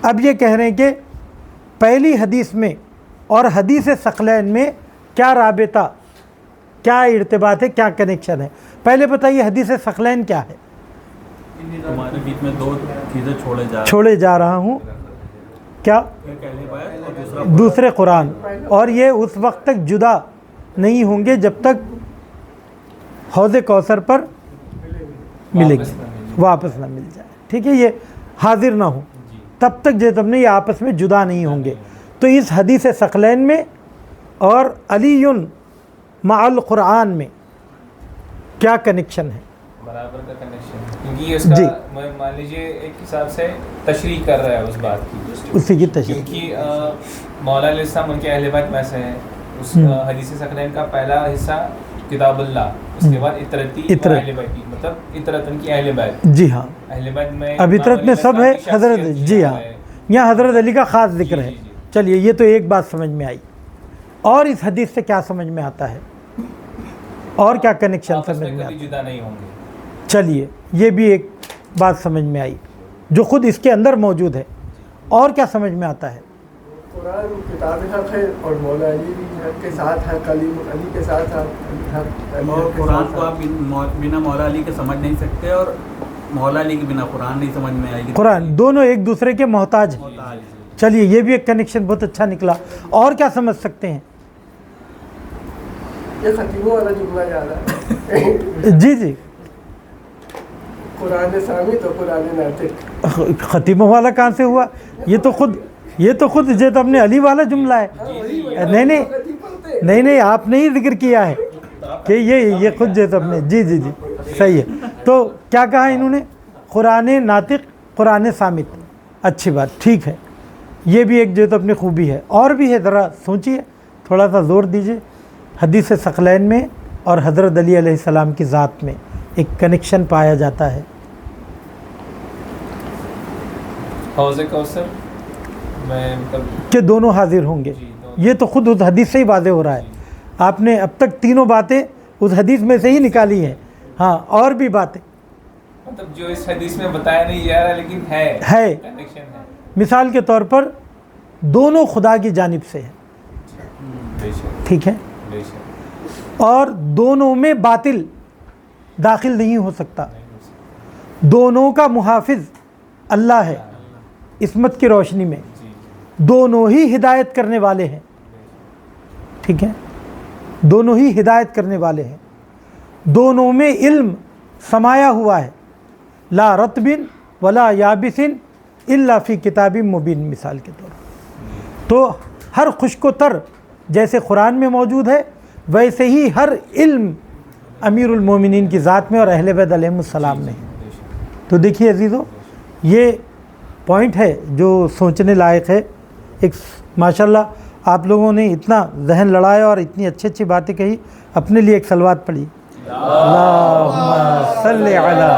اب یہ کہہ رہے ہیں کہ پہلی حدیث میں اور حدیث ثقلین میں کیا رابطہ، کیا ارتباط ہے، کیا کنیکشن ہے. پہلے بتائیے حدیث ثقلین کیا ہے؟ ہمارے بیچ میں دو چیزیں چھوڑے جا رہا ہوں. کیا؟ ایک اہل بیت اور دوسرے قرآن. اور یہ اس وقت تک جدا نہیں ہوں گے جب تک حوض کوثر پر ملے گی، واپس نہ مل جائے. ٹھیک ہے، یہ حاضر نہ ہو تب تک جو تم نے یہ آپس میں جدا نہیں ہوں گے. تو اس حدیث ثقلین میں اور علی مع القرآن میں کیا کنیکشن ہے؟ برابر کا کنیکشن، کیونکہ یہ اس کا مان لیجیے ایک حساب سے تشریح کر رہا ہے اس بات کی، اسی کی تشریح. کیونکہ مولا علیہ السلام ان کے اہل بیت میں سے ہیں. اس حدیث ثقلین کا پہلا حصہ کتاب اللہ، اس کے بعد اطرتی اہل بیت کی، مطلب اطرت ان کی اہل بیت. جی ہاں، اہل بیت میں اب اطرت میں سب ہے حضرت. جی ہاں، یہاں حضرت علی کا خاص ذکر ہے. چلیے یہ تو ایک بات سمجھ میں آئی. اور اس حدیث سے کیا سمجھ میں آتا ہے، اور کیا کنیکشن سمجھ میں آتا ہے؟ جدا نہیں ہوں گے. چلیے یہ بھی ایک بات سمجھ میں آئی جو خود اس کے اندر موجود ہے. اور کیا سمجھ میں آتا ہے؟ قرآن کتاب حق ہے اور مولا علی بھی حق کے ساتھ ہے، علی کے ساتھ حق. اور قرآن کو آپ بنا مولا علی کے سمجھ نہیں سکتے، اور مولا علی کے بنا قرآن نہیں سمجھ میں آئے گی. قرآن دونوں ایک دوسرے کے محتاج ہیں. چلیے یہ بھی ایک کنیکشن بہت اچھا نکلا. اور کیا سمجھ سکتے ہیں؟ یہ خطیبوں والا جملہ یاد ہے. جی جی، قرآن سامی تو قرآن ناطق. خطیبوں والا کہاں سے ہوا؟ یہ تو خود جیت اپنے علی والا جملہ ہے. نہیں آپ نے ہی ذکر کیا ہے کہ یہ خود جیت اپنے. جی جی جی صحیح ہے. تو کیا کہا انہوں نے؟ قرآن ناطق، قرآن صامت. اچھی بات، ٹھیک ہے. یہ بھی ایک جو تو اپنی خوبی ہے. اور بھی ہے، ذرا سوچیے، تھوڑا سا زور دیجیے. حدیث ثقلین میں اور حضرت علی علیہ السلام کی ذات میں ایک کنیکشن پایا جاتا ہے. حوض کوثر میں کہ دونوں حاضر ہوں گے. یہ تو خود اس حدیث سے ہی واضح ہو رہا ہے. آپ نے اب تک تینوں باتیں اس حدیث میں سے ہی نکالی ہیں. ہاں اور بھی باتیں مطلب جو اس حدیث میں بتایا نہیں جا رہا لیکن ہے کنیکشن ہے. مثال کے طور پر دونوں خدا کی جانب سے ہیں, ٹھیک ہے, اور دونوں میں باطل داخل نہیں ہو سکتا. دونوں کا محافظ اللہ ہے عصمت کی روشنی میں. دونوں ہی ہدایت کرنے والے ہیں, ٹھیک ہے, دونوں ہی ہدایت کرنے والے ہیں. دونوں میں علم سمایا ہوا ہے. لا رطب ولا یابس الا فی کتاب مبین مثال کے طور پر. تو ہر خشک و تر جیسے قرآن میں موجود ہے ویسے ہی ہر علم امیر المومنین کی ذات میں اور اہل بیت علیہم السلام میں ہے. تو دیکھیے عزیزو, یہ پوائنٹ ہے جو سوچنے لائق ہے. ایک ماشاءاللہ آپ لوگوں نے اتنا ذہن لڑایا اور اتنی اچھی اچھی باتیں کہی. اپنے لیے ایک صلوات پڑھی, اللہم صلی علی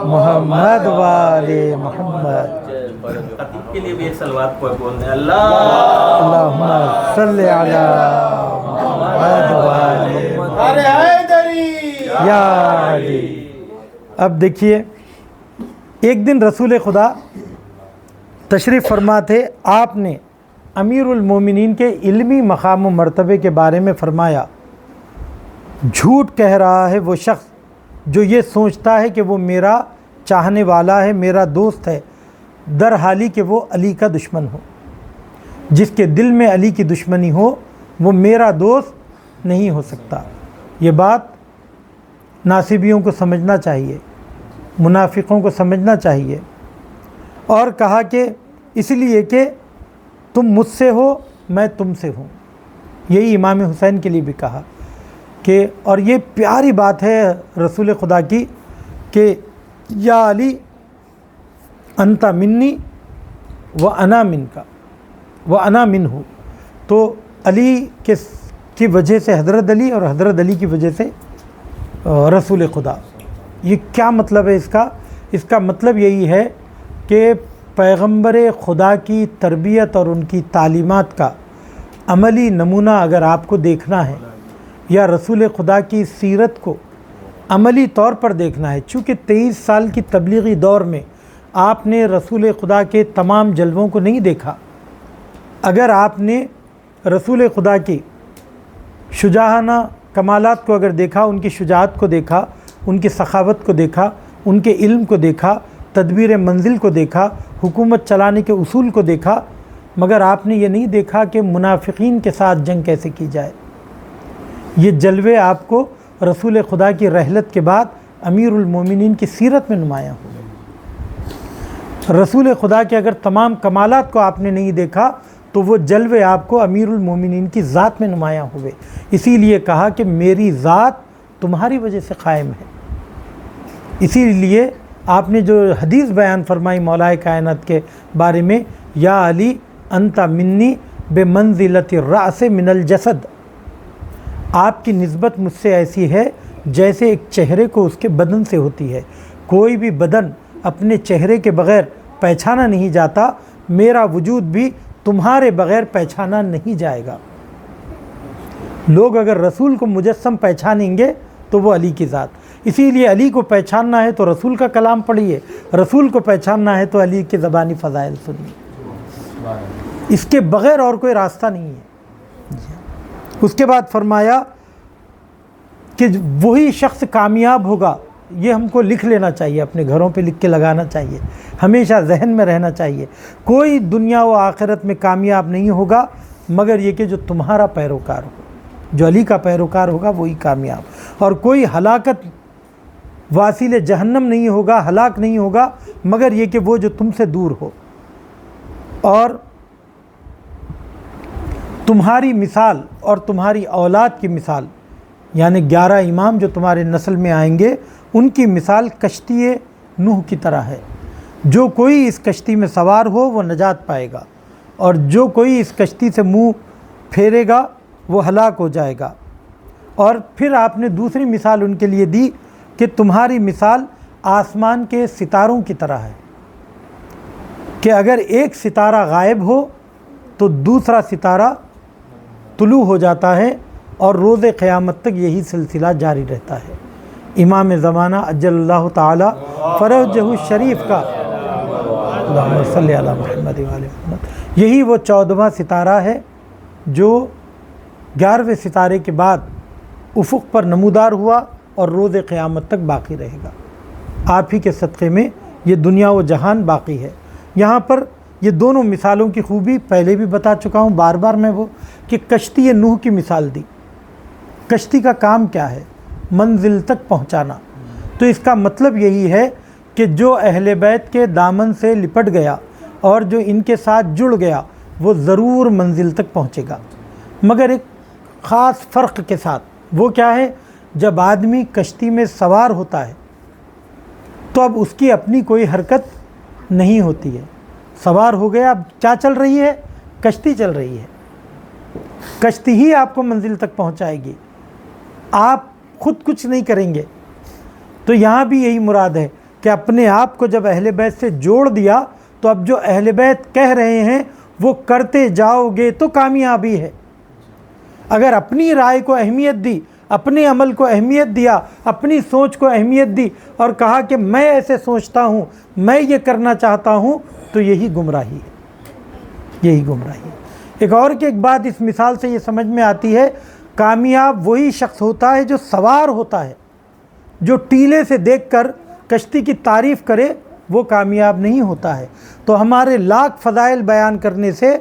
محمد و آل محمد. خطیب کے لیے بھی ایک صلوات بولنے اللہم صلی علی محمد و آل یا علی. اب دیکھیے, ایک دن رسول خدا تشریف فرما تھے. آپ نے امیر المومنین کے علمی مقام و مرتبے کے بارے میں فرمایا, جھوٹ کہہ رہا ہے وہ شخص جو یہ سوچتا ہے کہ وہ میرا چاہنے والا ہے, میرا دوست ہے, در حالی کہ وہ علی کا دشمن ہو. جس کے دل میں علی کی دشمنی ہو وہ میرا دوست نہیں ہو سکتا. یہ بات ناصبیوں کو سمجھنا چاہیے, منافقوں کو سمجھنا چاہیے. اور کہا کہ اس لیے کہ تم مجھ سے ہو میں تم سے ہوں. یہی امام حسین کے لیے بھی کہا کہ, اور یہ پیاری بات ہے رسول خدا کی کہ یا علی انت منی و انا من کا و انا منہ. تو علی کی وجہ سے حضرت علی اور حضرت علی کی وجہ سے رسول خدا. یہ کیا مطلب ہے اس کا؟ اس کا مطلب یہی ہے کہ پیغمبر خدا کی تربیت اور ان کی تعلیمات کا عملی نمونہ اگر آپ کو دیکھنا ہے یا رسول خدا کی سیرت کو عملی طور پر دیکھنا ہے, چونکہ 23 سال کی تبلیغی دور میں آپ نے رسول خدا کے تمام جلووں کو نہیں دیکھا. اگر آپ نے رسول خدا کی شجاعانہ کمالات کو اگر دیکھا, ان کی شجاعت کو دیکھا, ان کی سخاوت کو دیکھا, ان کے علم کو دیکھا, تدبیر منزل کو دیکھا, حکومت چلانے کے اصول کو دیکھا, مگر آپ نے یہ نہیں دیکھا کہ منافقین کے ساتھ جنگ کیسے کی جائے. یہ جلوے آپ کو رسول خدا کی رحلت کے بعد امیر المومنین کی سیرت میں نمایاں ہوئے. رسول خدا کے اگر تمام کمالات کو آپ نے نہیں دیکھا تو وہ جلوے آپ کو امیر المومنین کی ذات میں نمایاں ہوئے. اسی لیے کہا کہ میری ذات تمہاری وجہ سے قائم ہے. اسی لیے آپ نے جو حدیث بیان فرمائی مولا کائنات کے بارے میں, یا علی انت منی بمنزلۃ الرأس من الجسد, آپ کی نسبت مجھ سے ایسی ہے جیسے ایک چہرے کو اس کے بدن سے ہوتی ہے. کوئی بھی بدن اپنے چہرے کے بغیر پہچانا نہیں جاتا, میرا وجود بھی تمہارے بغیر پہچانا نہیں جائے گا. لوگ اگر رسول کو مجسم پہچانیں گے تو وہ علی کی ذات. اسی لیے علی کو پہچاننا ہے تو رسول کا کلام پڑھیے, رسول کو پہچاننا ہے تو علی کے زبانی فضائل سنیے. اس کے بغیر اور کوئی راستہ نہیں ہے. اس کے بعد فرمایا کہ وہی شخص کامیاب ہوگا. یہ ہم کو لکھ لینا چاہیے, اپنے گھروں پہ لکھ کے لگانا چاہیے, ہمیشہ ذہن میں رہنا چاہیے. کوئی دنیا و آخرت میں کامیاب نہیں ہوگا مگر یہ کہ جو تمہارا پیروکار ہو, جو علی کا پیروکار ہوگا وہی کامیاب. اور کوئی ہلاکت واصل جہنم نہیں ہوگا, ہلاک نہیں ہوگا مگر یہ کہ وہ جو تم سے دور ہو. اور تمہاری مثال اور تمہاری اولاد کی مثال, یعنی 11 امام جو تمہارے نسل میں آئیں گے, ان کی مثال کشتی نوح کی طرح ہے. جو کوئی اس کشتی میں سوار ہو وہ نجات پائے گا, اور جو کوئی اس کشتی سے منہ پھیرے گا وہ ہلاک ہو جائے گا. اور پھر آپ نے دوسری مثال ان کے لیے دی کہ تمہاری مثال آسمان کے ستاروں کی طرح ہے کہ اگر ایک ستارہ غائب ہو تو دوسرا ستارہ طلوع ہو جاتا ہے اور روز قیامت تک یہی سلسلہ جاری رہتا ہے۔ امام زمانہ اجل اللہ تعالی فرجہ الشریف کا اللہم صلی علی محمد وعلی محمد یہی وہ 14واں ستارہ ہے جو 11ویں ستارے کے بعد افق پر نمودار ہوا اور روز قیامت تک باقی رہے گا۔ آپ ہی کے صدقے میں یہ دنیا و جہان باقی ہے۔ یہاں پر یہ دونوں مثالوں کی خوبی پہلے بھی بتا چکا ہوں بار بار میں وہ کہ کشتی نوح کی مثال دی۔ کشتی کا کام کیا ہے؟ منزل تک پہنچانا۔ تو اس کا مطلب یہی ہے کہ جو اہل بیت کے دامن سے لپٹ گیا اور جو ان کے ساتھ جڑ گیا وہ ضرور منزل تک پہنچے گا، مگر ایک خاص فرق کے ساتھ۔ وہ کیا ہے؟ جب آدمی کشتی میں سوار ہوتا ہے تو اب اس کی اپنی کوئی حرکت نہیں ہوتی ہے۔ سوار ہو گیا، اب کیا چل رہی ہے؟ کشتی چل رہی ہے۔ کشتی ہی آپ کو منزل تک پہنچائے گی، آپ خود کچھ نہیں کریں گے۔ تو یہاں بھی یہی مراد ہے کہ اپنے آپ کو جب اہل بیت سے جوڑ دیا تو اب جو اہل بیت کہہ رہے ہیں وہ کرتے جاؤ گے تو کامیابی ہے۔ اگر اپنی رائے کو اہمیت دی، اپنے عمل کو اہمیت دیا، اپنی سوچ کو اہمیت دی اور کہا کہ میں ایسے سوچتا ہوں، میں یہ کرنا چاہتا ہوں، تو یہی گمراہی ہے، یہی گمراہی ہے۔ ایک اور کہ ایک بات اس مثال سے یہ سمجھ میں آتی ہے، کامیاب وہی شخص ہوتا ہے جو سوار ہوتا ہے۔ جو ٹیلے سے دیکھ کر کشتی کی تعریف کرے وہ کامیاب نہیں ہوتا ہے۔ تو ہمارے لاکھ فضائل بیان کرنے سے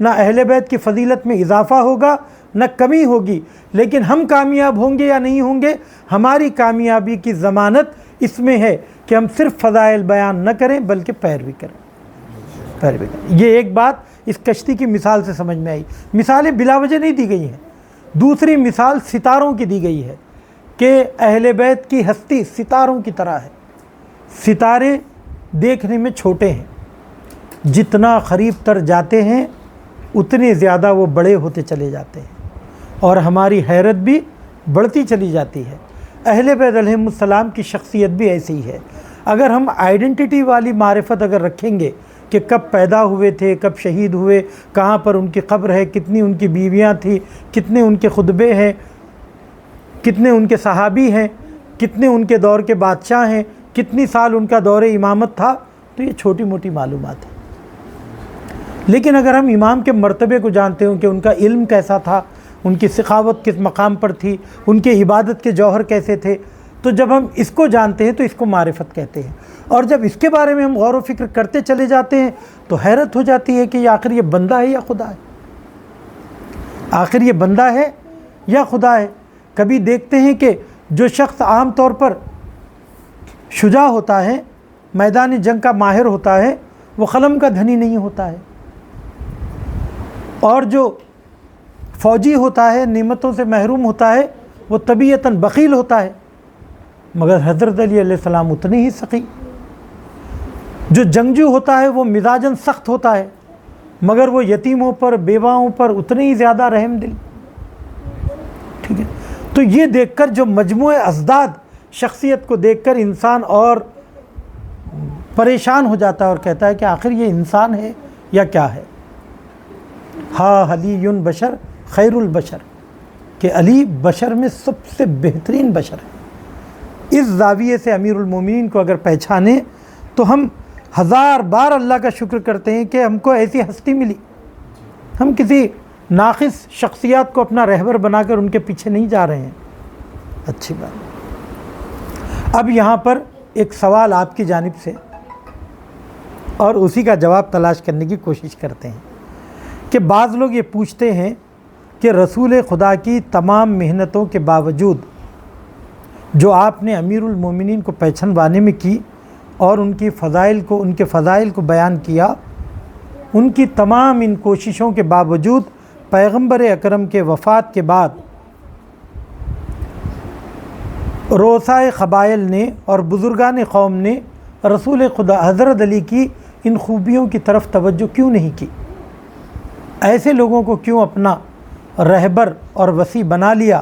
نہ اہل بیت کی فضیلت میں اضافہ ہوگا نہ کمی ہوگی، لیکن ہم کامیاب ہوں گے یا نہیں ہوں گے، ہماری کامیابی کی ضمانت اس میں ہے کہ ہم صرف فضائل بیان نہ کریں بلکہ پیروی کریں۔ یہ ایک بات اس کشتی کی مثال سے سمجھ میں آئی۔ مثالیں بلا وجہ نہیں دی گئی ہیں۔ دوسری مثال ستاروں کی دی گئی ہے کہ اہل بیت کی ہستی ستاروں کی طرح ہے۔ ستارے دیکھنے میں چھوٹے ہیں، جتنا قریب تر جاتے ہیں اتنے زیادہ وہ بڑے ہوتے چلے جاتے ہیں اور ہماری حیرت بھی بڑھتی چلی جاتی ہے۔ اہل بیت علیہم السلام کی شخصیت بھی ایسی ہی ہے۔ اگر ہم آئیڈنٹی والی معرفت اگر رکھیں گے کہ کب پیدا ہوئے تھے، کب شہید ہوئے، کہاں پر ان کی قبر ہے، کتنی ان کی بیویاں تھیں، کتنے ان کے خطبے ہیں، کتنے ان کے صحابی ہیں، کتنے ان کے دور کے بادشاہ ہیں، کتنی سال ان کا دور امامت تھا، تو یہ چھوٹی موٹی معلومات ہیں۔ لیکن اگر ہم امام کے مرتبے کو جانتے ہوں کہ ان کا علم کیسا تھا، ان کی سخاوت کس مقام پر تھی، ان کے عبادت کے جوہر کیسے تھے، تو جب ہم اس کو جانتے ہیں تو اس کو معرفت کہتے ہیں۔ اور جب اس کے بارے میں ہم غور و فکر کرتے چلے جاتے ہیں تو حیرت ہو جاتی ہے کہ آخر یہ بندہ ہے یا خدا ہے، آخر یہ بندہ ہے یا خدا ہے۔ کبھی دیکھتے ہیں کہ جو شخص عام طور پر شجاع ہوتا ہے، میدان جنگ کا ماہر ہوتا ہے، وہ قلم کا دھنی نہیں ہوتا ہے، اور جو فوجی ہوتا ہے، نعمتوں سے محروم ہوتا ہے، وہ طبیعتاً بخیل ہوتا ہے۔ مگر حضرت علی علیہ السلام اتنے ہی سخی۔ جو جنگجو ہوتا ہے وہ مزاجاً سخت ہوتا ہے، مگر وہ یتیموں پر، بیواؤں پر اتنے ہی زیادہ رحم دل۔ ٹھیک ہے، تو یہ دیکھ کر جو مجموعہ ازداد شخصیت کو دیکھ کر انسان اور پریشان ہو جاتا ہے اور کہتا ہے کہ آخر یہ انسان ہے یا کیا ہے۔ ہا علی بشر خیر البشر، کہ علی بشر میں سب سے بہترین بشر ہے۔ اس زاویے سے امیر المومنین کو اگر پہچانے تو ہم ہزار بار اللہ کا شکر کرتے ہیں کہ ہم کو ایسی ہستی ملی۔ ہم کسی ناقص شخصیات کو اپنا رہبر بنا کر ان کے پیچھے نہیں جا رہے ہیں۔ اچھی بات۔ اب یہاں پر ایک سوال آپ کی جانب سے اور اسی کا جواب تلاش کرنے کی کوشش کرتے ہیں کہ بعض لوگ یہ پوچھتے ہیں کہ رسول خدا کی تمام محنتوں کے باوجود جو آپ نے امیر المومنین کو پہچانوانے میں کی اور ان کے فضائل کو بیان کیا، ان کی تمام ان کوششوں کے باوجود پیغمبر اکرم کے وفات کے بعد رؤسائے قبائل نے اور بزرگان قوم نے رسول خدا حضرت علی کی ان خوبیوں کی طرف توجہ کیوں نہیں کی؟ ایسے لوگوں کو کیوں اپنا رہبر اور وسیع بنا لیا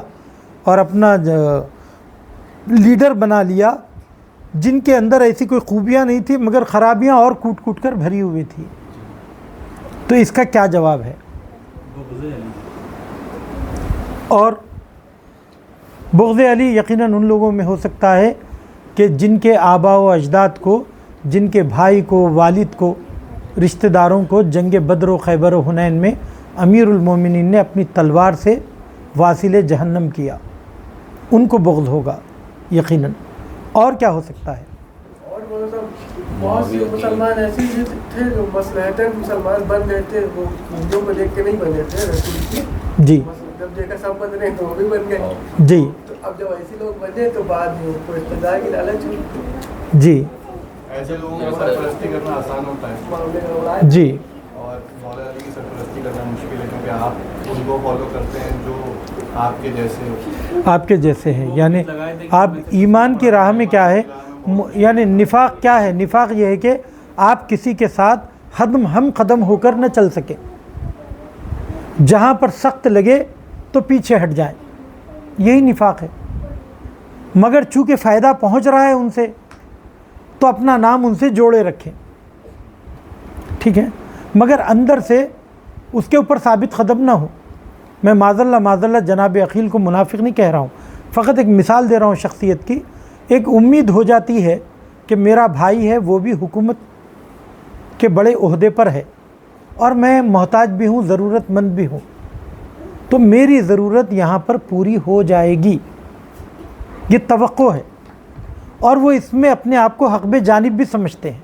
اور اپنا لیڈر بنا لیا جن کے اندر ایسی کوئی خوبیاں نہیں تھی مگر خرابیاں اور کوٹ کوٹ کر بھری ہوئی تھی. تو اس کا کیا جواب ہے؟ اور بغض علی یقیناً ان لوگوں میں ہو سکتا ہے کہ جن کے آبا و اجداد کو، جن کے بھائی کو، والد کو، رشتہ داروں کو جنگ بدر و خیبر و حنین میں امیر المومنین نے اپنی تلوار سے واصل جہنم کیا، ان کو بغض ہوگا یقیناً. اور کیا ہو سکتا ہے؟ اور بہت سے مسلمان ایسے بھی تھے جو مصلحتاً مسلمان بن گئے تھے، وہ ہندوؤں کو دیکھ کے نہیں بنے تھے رسول کی. جی جب دیکھا سب بن رہے ہیں تو وہ بھی بن گئے. جی تو اب جب ایسے لوگ بنے تو بعد میں ان کو اقتدار کی لالچ ہوئی. جی ایسے لوگوں کی سرپرستی کرنا آسان ہوتا ہے معاملے کا بڑا جی اور مولا علی کی سرپرستی کرنا مشکل ہے، کیونکہ آپ ان کو فالو کرتے ہیں جو آپ کے جیسے ہو. آپ کے جیسے ہیں. یعنی آپ ایمان کی راہ میں کیا ہے، یعنی نفاق کیا ہے؟ نفاق یہ ہے کہ آپ کسی کے ساتھ ہم قدم ہو کر نہ چل سکیں، جہاں پر سخت لگے تو پیچھے ہٹ جائیں، یہی نفاق ہے. مگر چونکہ فائدہ پہنچ رہا ہے ان سے تو اپنا نام ان سے جوڑے رکھیں، ٹھیک ہے، مگر اندر سے اس کے اوپر ثابت قدم نہ ہو. میں معاذ اللہ جناب عقیل کو منافق نہیں کہہ رہا ہوں، فقط ایک مثال دے رہا ہوں شخصیت کی. ایک امید ہو جاتی ہے کہ میرا بھائی ہے وہ بھی حکومت کے بڑے عہدے پر ہے اور میں محتاج بھی ہوں، ضرورت مند بھی ہوں، تو میری ضرورت یہاں پر پوری ہو جائے گی، یہ توقع ہے. اور وہ اس میں اپنے آپ کو حق جانب بھی سمجھتے ہیں.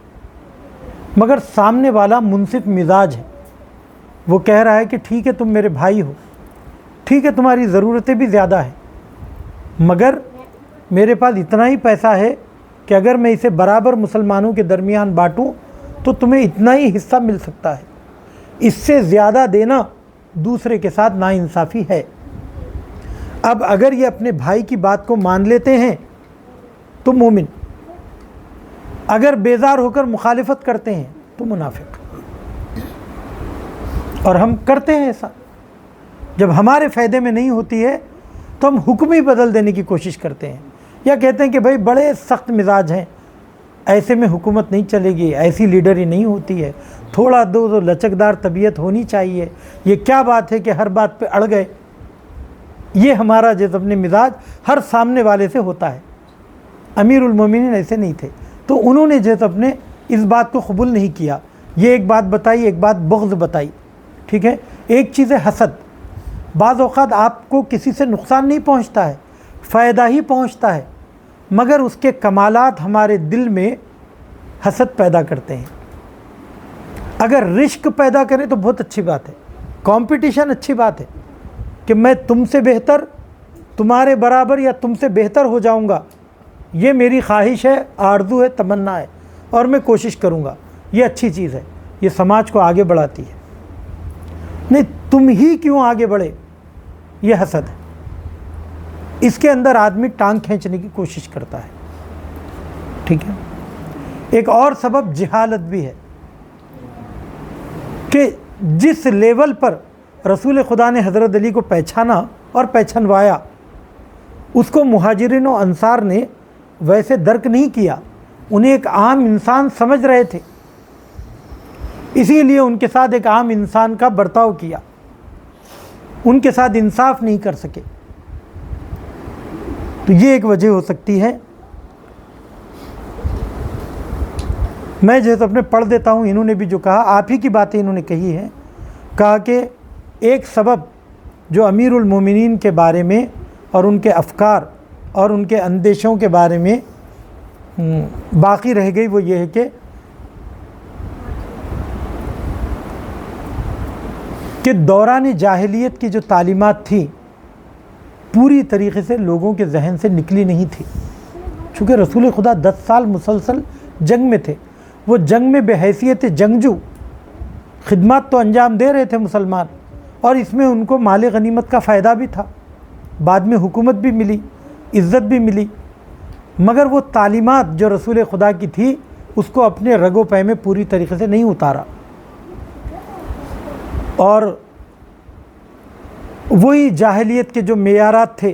مگر سامنے والا منصف مزاج ہے، وہ کہہ رہا ہے کہ ٹھیک ہے تم میرے بھائی ہو، ٹھیک ہے تمہاری ضرورتیں بھی زیادہ ہیں، مگر میرے پاس اتنا ہی پیسہ ہے کہ اگر میں اسے برابر مسلمانوں کے درمیان بانٹوں تو تمہیں اتنا ہی حصہ مل سکتا ہے، اس سے زیادہ دینا دوسرے کے ساتھ ناانصافی ہے. اب اگر یہ اپنے بھائی کی بات کو مان لیتے ہیں تو مومن، اگر بیزار ہو کر مخالفت کرتے ہیں تو منافق. اور ہم کرتے ہیں ایسا، جب ہمارے فائدے میں نہیں ہوتی ہے تو ہم حکم ہی بدل دینے کی کوشش کرتے ہیں، یا کہتے ہیں کہ بھائی بڑے سخت مزاج ہیں، ایسے میں حکومت نہیں چلے گی، ایسی لیڈری نہیں ہوتی ہے، تھوڑا دو لچکدار طبیعت ہونی چاہیے، یہ کیا بات ہے کہ ہر بات پہ اڑ گئے. یہ ہمارا جذبۂ مزاج ہر سامنے والے سے ہوتا ہے. امیر المومنین ایسے نہیں تھے، تو انہوں نے اپنے اس بات کو قبول نہیں کیا. یہ ایک بات بتائی، ایک بات بغض بتائی، ٹھیک ہے. ایک چیز ہے حسد. بعض اوقات آپ کو کسی سے نقصان نہیں پہنچتا ہے، فائدہ ہی پہنچتا ہے، مگر اس کے کمالات ہمارے دل میں حسد پیدا کرتے ہیں. اگر رشک پیدا کریں تو بہت اچھی بات ہے، کمپٹیشن اچھی بات ہے کہ میں تم سے بہتر، تمہارے برابر یا تم سے بہتر ہو جاؤں گا، یہ میری خواہش ہے، آرزو ہے، تمنا ہے، اور میں کوشش کروں گا. یہ اچھی چیز ہے، یہ سماج کو آگے بڑھاتی ہے. نہیں تم ہی کیوں آگے بڑھے، یہ حسد ہے. اس کے اندر آدمی ٹانگ کھینچنے کی کوشش کرتا ہے، ٹھیک ہے. ایک اور سبب جہالت بھی ہے کہ جس لیول پر رسول خدا نے حضرت علی کو پہچانا اور پہچانوایا، اس کو مہاجرین و انصار نے ویسے درک نہیں کیا، انہیں ایک عام انسان سمجھ رہے تھے، اسی لیے ان کے ساتھ ایک عام انسان کا برتاؤ کیا، ان کے ساتھ انصاف نہیں کر سکے. تو یہ ایک وجہ ہو سکتی ہے. میں جیسے اپنے پڑھ دیتا ہوں، انہوں نے بھی جو کہا، آپ ہی کی باتیں انہوں نے کہی ہیں. کہا کہ ایک سبب جو امیر المومنین کے بارے میں اور ان کے افکار اور ان کے اندیشوں کے بارے میں باقی رہ گئی، وہ یہ ہے کہ دوران جاہلیت کی جو تعلیمات تھی پوری طریقے سے لوگوں کے ذہن سے نکلی نہیں تھی. چونکہ رسول خدا 10 سال مسلسل جنگ میں تھے، وہ جنگ میں بحیثیت جنگجو خدمات تو انجام دے رہے تھے مسلمان، اور اس میں ان کو مال غنیمت کا فائدہ بھی تھا، بعد میں حکومت بھی ملی، عزت بھی ملی. مگر وہ تعلیمات جو رسول خدا کی تھی اس کو اپنے رگ و پے میں پوری طریقے سے نہیں اتارا، اور وہی جاہلیت کے جو معیارات تھے